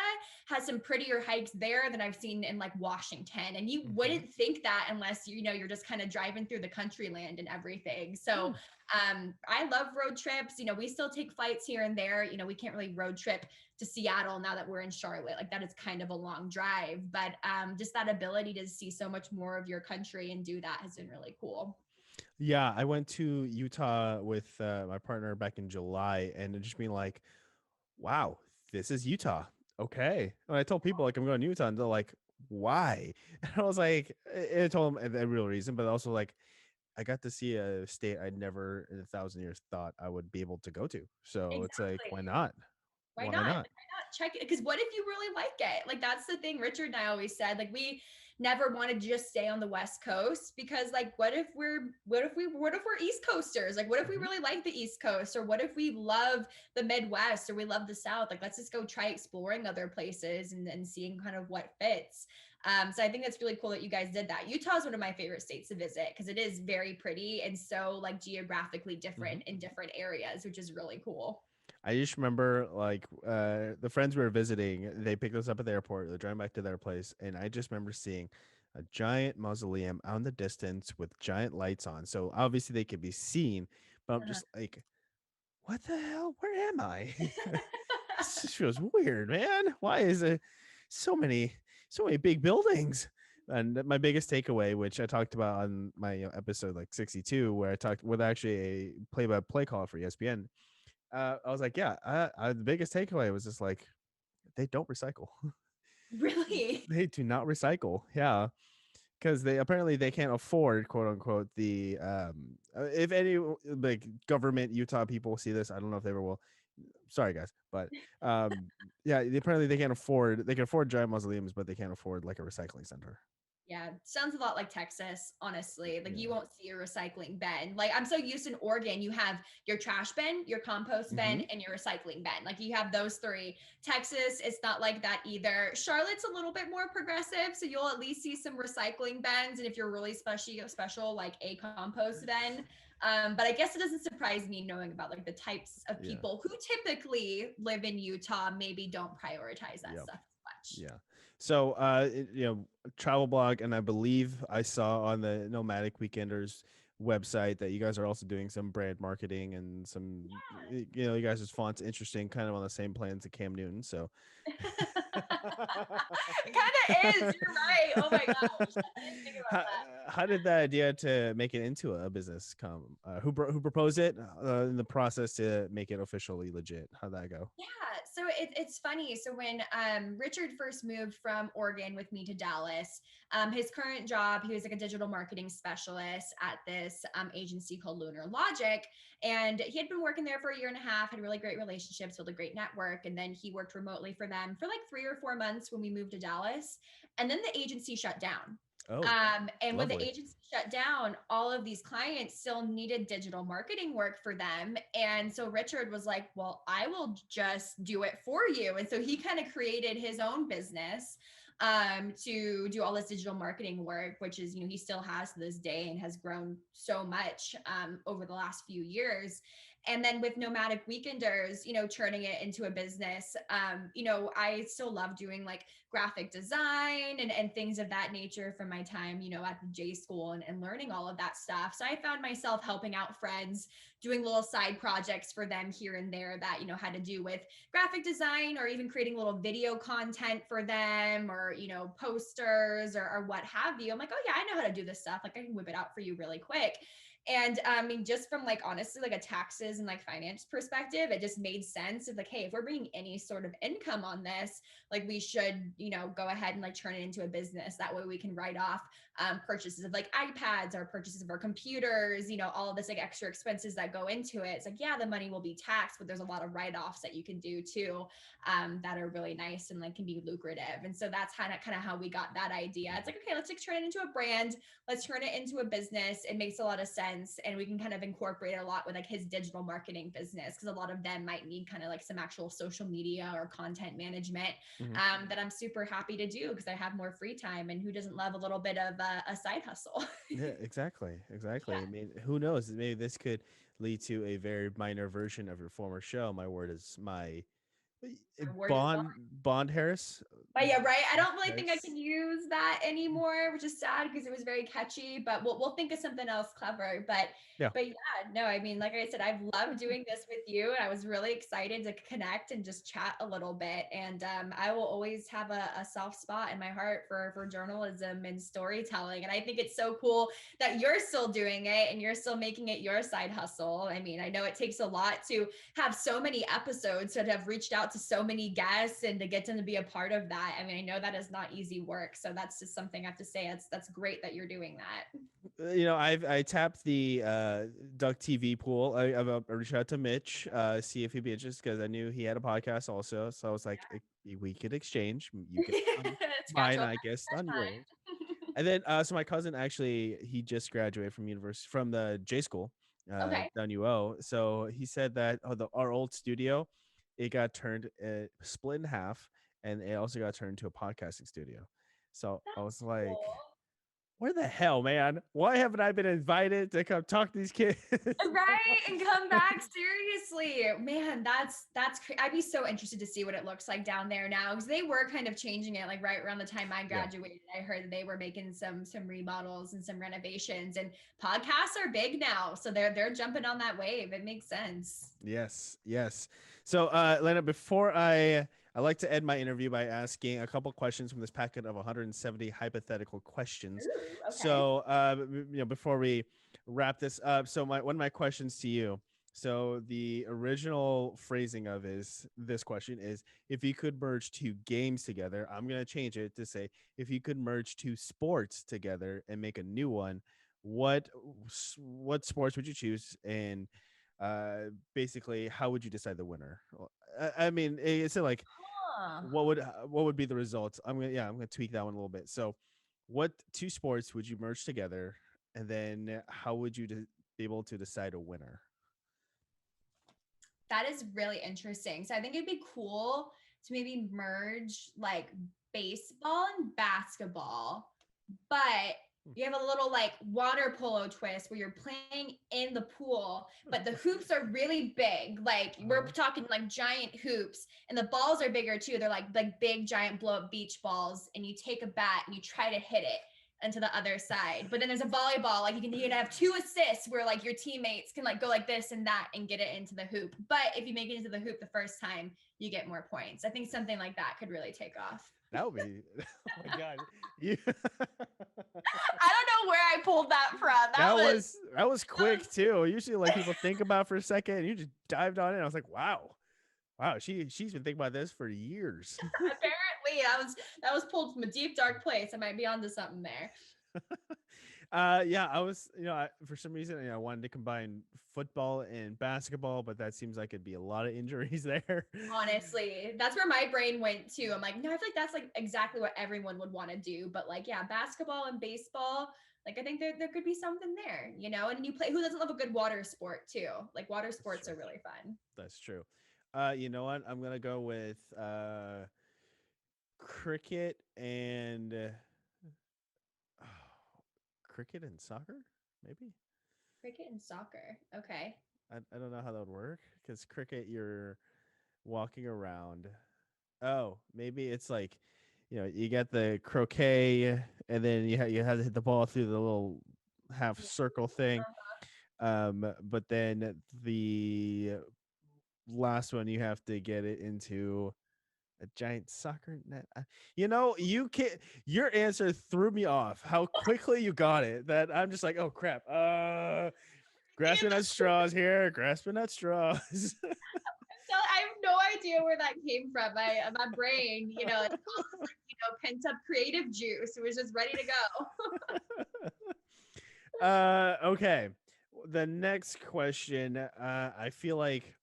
has some prettier hikes there than I've seen in like Washington. And you Hmm. wouldn't think that unless you're just kind of driving through the country land and everything. So Hmm. I love road trips. We still take flights here and there. We can't really road trip to Seattle now that we're in Charlotte. Like that is kind of a long drive, but just that ability to see so much more of your country and do that has been really cool. Yeah, I went to Utah with my partner back in July, and it just being like, wow, this is Utah. Okay. When I told people like I'm going to Utah, and they're like, why? And I was like, I told them the real reason, but also like I got to see a state I'd never in 1,000 years thought I would be able to go to. So it's like, Exactly. why not? Why Why not? not? Why not check it? Because what if you really like it? Like that's the thing Richard and I always said. Like we never wanted to just stay on the West Coast because like what if we're East Coasters? Like what if we Hmm. really like the East Coast? Or what if we love the Midwest or we love the South? Like let's just go try exploring other places and seeing kind of what fits. So I think that's really cool that you guys did that. Utah is one of my favorite states to visit because it is very pretty and so like geographically Hmm. different in different areas, which is really cool. I just remember like the friends we were visiting, they picked us up at the airport, they're driving back to their place, and I just remember seeing a giant mausoleum out in the distance with giant lights on. So obviously they could be seen, but I'm Uh-huh. just like, what the hell? Where am I? This just feels weird, man. Why is it so many big buildings? And my biggest takeaway, which I talked about on my episode like 62, where I talked with actually a play-by-play call for ESPN, I was like, yeah, the biggest takeaway was just like they don't recycle. Really? They do not recycle. Yeah, because they apparently they can't afford quote unquote the if any like government Utah people see this, I don't know if they ever will. Sorry guys, but yeah, apparently they can afford giant mausoleums, but they can't afford like a recycling center. Yeah, sounds a lot like Texas, honestly. Like you Yeah. won't see a recycling bin. Like I'm so used in Oregon, you have your trash bin, your compost bin, Hmm. and your recycling bin. Like you have those three. Texas, it's not like that either. Charlotte's a little bit more progressive, so you'll at least see some recycling bins, and if you're really special, like a compost bin. But I guess it doesn't surprise me knowing about like the types of Yeah. people who typically live in Utah maybe don't prioritize that Yeah. stuff as much. Yeah. So, travel blog, and I believe I saw on the Nomadic Weekenders website that you guys are also doing some brand marketing and some, you guys' font's interesting, kind of on the same plans as Cam Newton. So, It kind of is. You're right. Oh my gosh. I didn't think about how, that. how did the idea to make it into a business come? Who proposed it in the process to make it officially legit? How'd that go? Yeah, so it's funny. So when Richard first moved from Oregon with me to Dallas, his current job, he was like a digital marketing specialist at this agency called Lunar Logic. And he had been working there for a year and a half, had really great relationships, built a great network. And then he worked remotely for them for like 3 or 4 months when we moved to Dallas. And then the agency shut down. Oh, And when the lovely. agency shut down, all of these clients still needed digital marketing work for them. And so Richard was like, well, I will just do it for you. And so he kind of created his own business to do all this digital marketing work, which is, he still has to this day and has grown so much over the last few years. And then with Nomadic Weekenders, turning it into a business, I still love doing like graphic design and things of that nature from my time, at the J school and learning all of that stuff. So I found myself helping out friends, doing little side projects for them here and there that, had to do with graphic design or even creating little video content for them or, posters or what have you. I'm like, oh yeah, I know how to do this stuff. Like I can whip it out for you really quick. And I mean, just from like honestly, like a taxes and like finance perspective, it just made sense of like, hey, if we're bringing any sort of income on this, like we should, go ahead and like turn it into a business. That way we can write off purchases of like iPads or purchases of our computers, all of this like extra expenses that go into it. It's like, yeah, the money will be taxed, but there's a lot of write-offs that you can do too that are really nice and like can be lucrative. And so that's kind of how we got that idea. It's like, okay, let's like turn it into a brand. Let's turn it into a business. It makes a lot of sense. sense, and we can kind of incorporate it a lot with like his digital marketing business, because a lot of them might need kind of like some actual social media or content management, Hmm. that I'm super happy to do because I have more free time, and who doesn't love a little bit of a side hustle? Yeah, exactly, exactly. I Yeah, mean, who knows? Maybe this could lead to a very minor version of your former show. My word is my my word is bond. Bond Harris. But yeah, right. I don't really think I Harris. can use that anymore, which is sad because it was very catchy. But we'll think of something else clever. Yeah. But yeah, no, I mean, like I said, I've loved doing this with you, and I was really excited to connect and just chat a little bit. And I will always have a soft spot in my heart for journalism and storytelling. And I think it's so cool that you're still doing it and you're still making it your side hustle. I mean, I know it takes a lot to have so many episodes, to have reached out to so many guests and to get them to be a part of that. I mean, I know that is not easy work. So that's just something I have to say. That's great that you're doing that. I tapped the Duck TV pool. I reached out to Mitch, see if he'd be interested because I knew he had a podcast also. So I was like, we could exchange. You get on Scratch mine, off I that guess, finish on yours. line. And then, so my cousin actually, he just graduated from university from the J school, Okay. down UO. So he said that our old studio, it got turned split in half, and it also got turned into a podcasting studio. So I That's was like, cool. where the hell, man? Why haven't I been invited to come talk to these kids? Right, and come back seriously, man. I'd be so interested to see what it looks like down there now, because they were kind of changing it like right around the time I Yeah. graduated. I heard that they were making some remodels and some renovations, and podcasts are big now, so they're jumping on that wave. It makes sense. Yes, yes. So, Lena, before I like to end my interview by asking a couple questions from this packet of 170 hypothetical questions. Ooh, okay. So, before we wrap this up, so one of my questions to you. So, the original phrasing of is this question is, if you could merge two games together, I'm gonna change it to say, if you could merge two sports together and make a new one, what what sports would you choose, and basically how would you decide the winner? I mean, it's like Huh. what would be the results? I'm gonna tweak that one a little bit. So what two sports would you merge together, and then how would you be able to decide a winner? That is really interesting. So I think it'd be cool to maybe merge like baseball and basketball, but Hmm. you have a little like water polo twist where you're playing in the pool, but the hoops are really big. Like we're Uh-huh. talking like giant hoops, and the balls are bigger too. They're like big giant blow up beach balls, and you take a bat and you try to hit it into the other side. But then there's a volleyball, like you can have two assists where like your teammates can like go like this and that and get it into the hoop. But if you make it into the hoop the first time, you get more points. I think something like that could really take off. That would be oh my god. You I don't know where I pulled that from. that was That was quick too. Usually like people think about it for a second and you just dived on it. I was like, wow. Wow, she's been thinking about this for years. apparently that was pulled from a deep dark place. I might be onto something there. Yeah, I was, for some reason, I wanted to combine football and basketball, but that seems like it'd be a lot of injuries there. Honestly, that's where my brain went to. I'm like, no, I feel like that's like exactly what everyone would want to do. But like, yeah, basketball and baseball, like I think there could be something there, you know? And you play, who doesn't love a good water sport too? Like water That's sports true. are really fun. That's true. You know what? I'm gonna go with cricket and cricket and soccer, maybe. Cricket and soccer. Okay. I don't know how that would work because cricket, you're walking around. Oh, maybe it's like, you got the croquet, and then you have to hit the ball through the little half circle thing. But then the last one you have to get it into a giant soccer net. You can Your answer threw me off. How quickly you got it. That I'm just like, oh crap. Grasping at straws here. Grasping at straws. So I have no idea where that came from. My brain, it's all this like, pent up creative juice. It was just ready to go. Okay. The next question. I feel like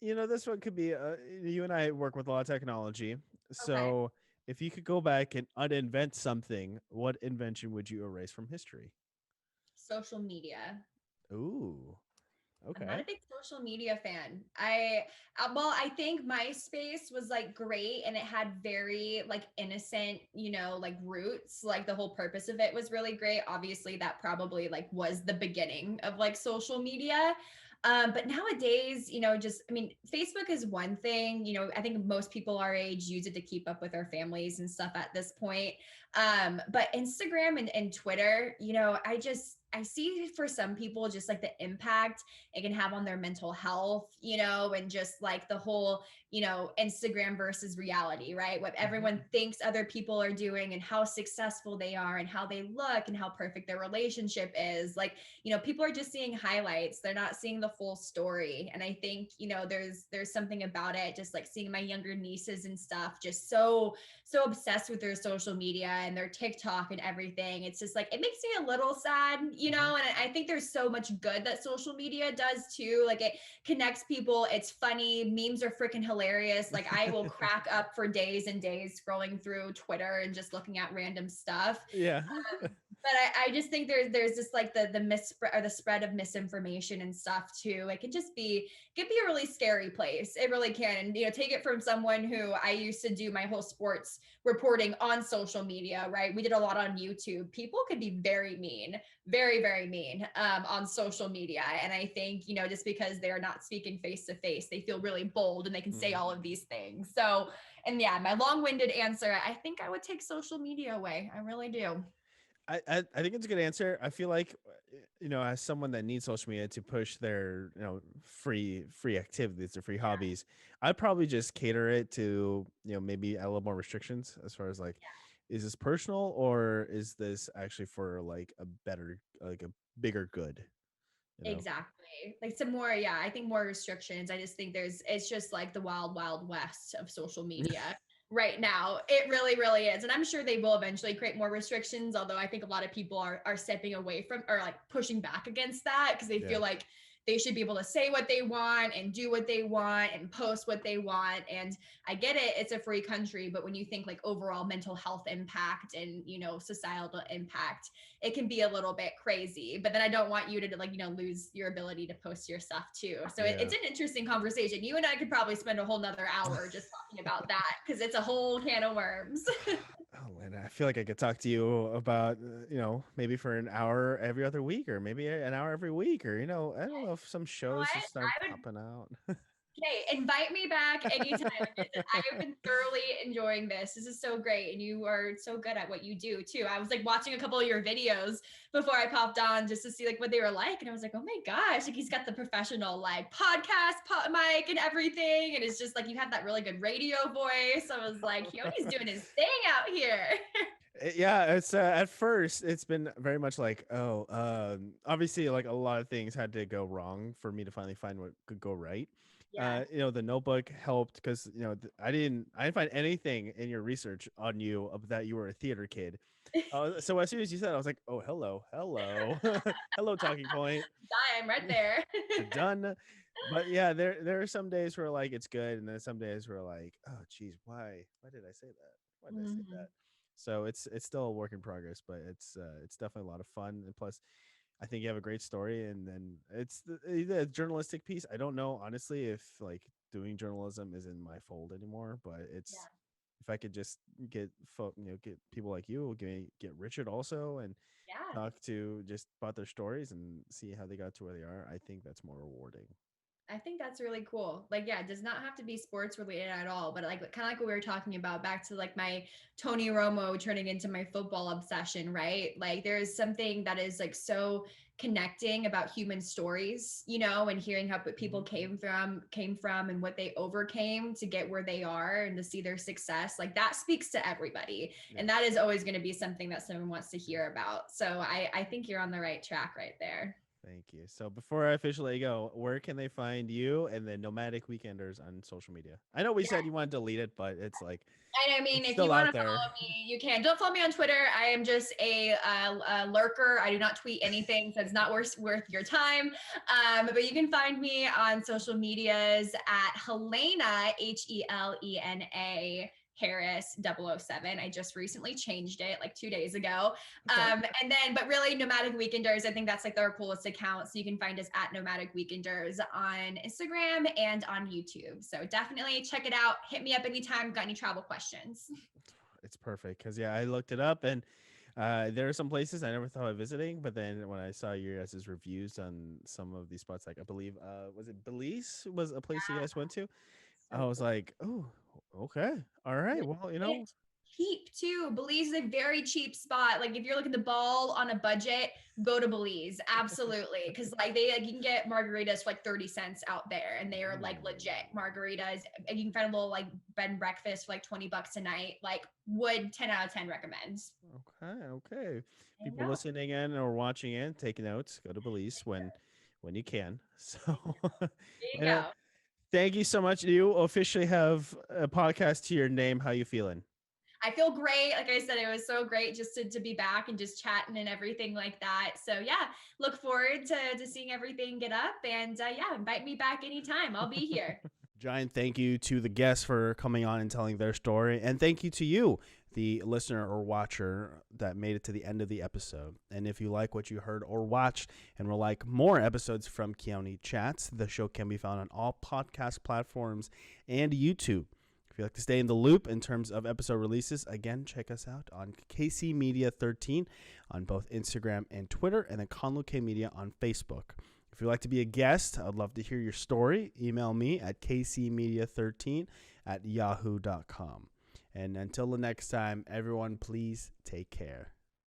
this one could be. You and I work with a lot of technology, Okay. so if you could go back and uninvent something, what invention would you erase from history? Social media. Ooh. I'm not Okay. a big social media fan. Well, I think MySpace was like great and it had very like innocent, like roots. Like the whole purpose of it was really great. Obviously, that probably like was the beginning of like social media. But nowadays, just I mean, Facebook is one thing. I think most people our age use it to keep up with our families and stuff at this point. But Instagram and Twitter, I see for some people just like the impact it can have on their mental health, and just like the whole, Instagram versus reality, right? What Hmm. everyone thinks other people are doing and how successful they are and how they look and how perfect their relationship is. Like, people are just seeing highlights. They're not seeing the full story. And I think, there's something about it, just like seeing my younger nieces and stuff, just so obsessed with their social media and their TikTok and everything. It's just like it makes me a little sad, Hmm. and I think there's so much good that social media does too. Like it connects people, it's funny, memes are freaking hilarious. Like I will crack up for days and days scrolling through Twitter and just looking at random stuff. Yeah. But I just think there's just like the misspread or the spread of misinformation and stuff too. It can be a really scary place. It really can. And take it from someone who I used to do my whole sports reporting on social media, right? We did a lot on YouTube. People could be very mean, very, very mean on social media. And I think, just because they're not speaking face to face, they feel really bold and they can say Hmm. all of these things. So, and yeah, my long winded answer, I think I would take social media away. I really do. I think it's a good answer. I feel like as someone that needs social media to push their free activities or free hobbies, I'd probably just cater it to maybe a little more restrictions as far as like, is this personal or is this actually for like a better like a bigger good? You know. Exactly. Like some more, yeah, I think more restrictions. I just think it's just like the wild, wild west of social media right now. It really, really is. And I'm sure they will eventually create more restrictions, although I think a lot of people are stepping away from or like pushing back against that because they Yeah. feel like they should be able to say what they want and do what they want and post what they want. And I get it, it's a free country, but when you think like overall mental health impact and societal impact, it can be a little bit crazy. But then I don't want you to like, lose your ability to post your stuff too. So Yeah. it's an interesting conversation. You and I could probably spend a whole nother hour just talking about that because it's a whole can of worms. Oh, Lena, I feel like I could talk to you about, maybe for an hour every other week, or maybe an hour every week, or I don't know if some You know shows what? just start I would popping out. Okay, invite me back anytime. I've been thoroughly enjoying this. This is so great. And you are so good at what you do too. I was like watching a couple of your videos before I popped on just to see like what they were like. And I was like, oh my gosh, like he's got the professional like podcast mic and everything. And it's just like you have that really good radio voice. I was like, Keoni's doing his thing out here. Yeah, it's at first it's been very much like, oh, obviously like a lot of things had to go wrong for me to finally find what could go right. Yeah. The notebook helped because I didn't find anything in your research on you of that you were a theater kid. So as soon as you said it, I was like, oh, hello, hello, hello, talking point. I'm right there. Done. But yeah, there are some days where like it's good, and then some days where like, oh geez, why did I say that? Why did I say Mhm. that? So it's still a work in progress, but it's definitely a lot of fun. And plus, I think you have a great story, and then it's the journalistic piece. I don't know honestly if like doing journalism is in my fold anymore, but it's Yeah. if I could just get people like you, get Richard also, and Yeah. talk to just about their stories and see how they got to where they are. I think that's more rewarding. I think that's really cool. Like, yeah, it does not have to be sports related at all, but like kind of like what we were talking about back to like my Tony Romo turning into my football obsession, right? Like there is something that is like so connecting about human stories, and hearing how people Hmm. came from and what they overcame to get where they are and to see their success. Like that speaks to everybody. Yeah. And that is always going to be something that someone wants to hear about. So I think you're on the right track right there. Thank you. So before I officially go, where can they find you and the Nomadic Weekenders on social media? I know we said you want to delete it, but it's like And I mean, it's if you still want out to there. follow me, you can. Don't follow me on Twitter. I am just a lurker. I do not tweet anything, so it's not worth your time. But you can find me on social medias at Helena, Helena Harris 007. I just recently changed it like 2 days ago. Okay. But really Nomadic Weekenders, I think that's like their coolest account. So you can find us at Nomadic Weekenders on Instagram and on YouTube. So definitely check it out. Hit me up anytime. Got any travel questions? It's perfect because I looked it up and there are some places I never thought of visiting, but then when I saw your guys' reviews on some of these spots, like I believe was it Belize was a place you guys went to? I So was cool. like, oh, okay, all right, well, It's cheap too. Belize is a very cheap spot. Like if you're looking to ball on a budget, go to Belize. Absolutely. Because you can get margaritas for like 30 cents out there and they are like legit Ooh. margaritas. And you can find a little like bed and breakfast for like 20 bucks a night. Like would 10 out of 10 recommends. Okay. There you People go. listening in or watching in, take notes. Go to Belize when you can. So, There you Lena, go. thank you so much. You officially have a podcast to your name. How you feeling? I feel great. Like I said, it was so great just to be back and just chatting and everything like that. So yeah, look forward to seeing everything get up and yeah, invite me back anytime. I'll be here. Giant thank you to the guests for coming on and telling their story. And thank you to you, the listener or watcher that made it to the end of the episode. And if you like what you heard or watched and would like more episodes from Keoni Chats, the show can be found on all podcast platforms and YouTube. If you'd like to stay in the loop in terms of episode releases, again, check us out on KC Media 13 on both Instagram and Twitter, and then Conlu K Media on Facebook. If you'd like to be a guest, I'd love to hear your story. Email me at kcmedia13@yahoo.com. And until the next time, everyone, please take care.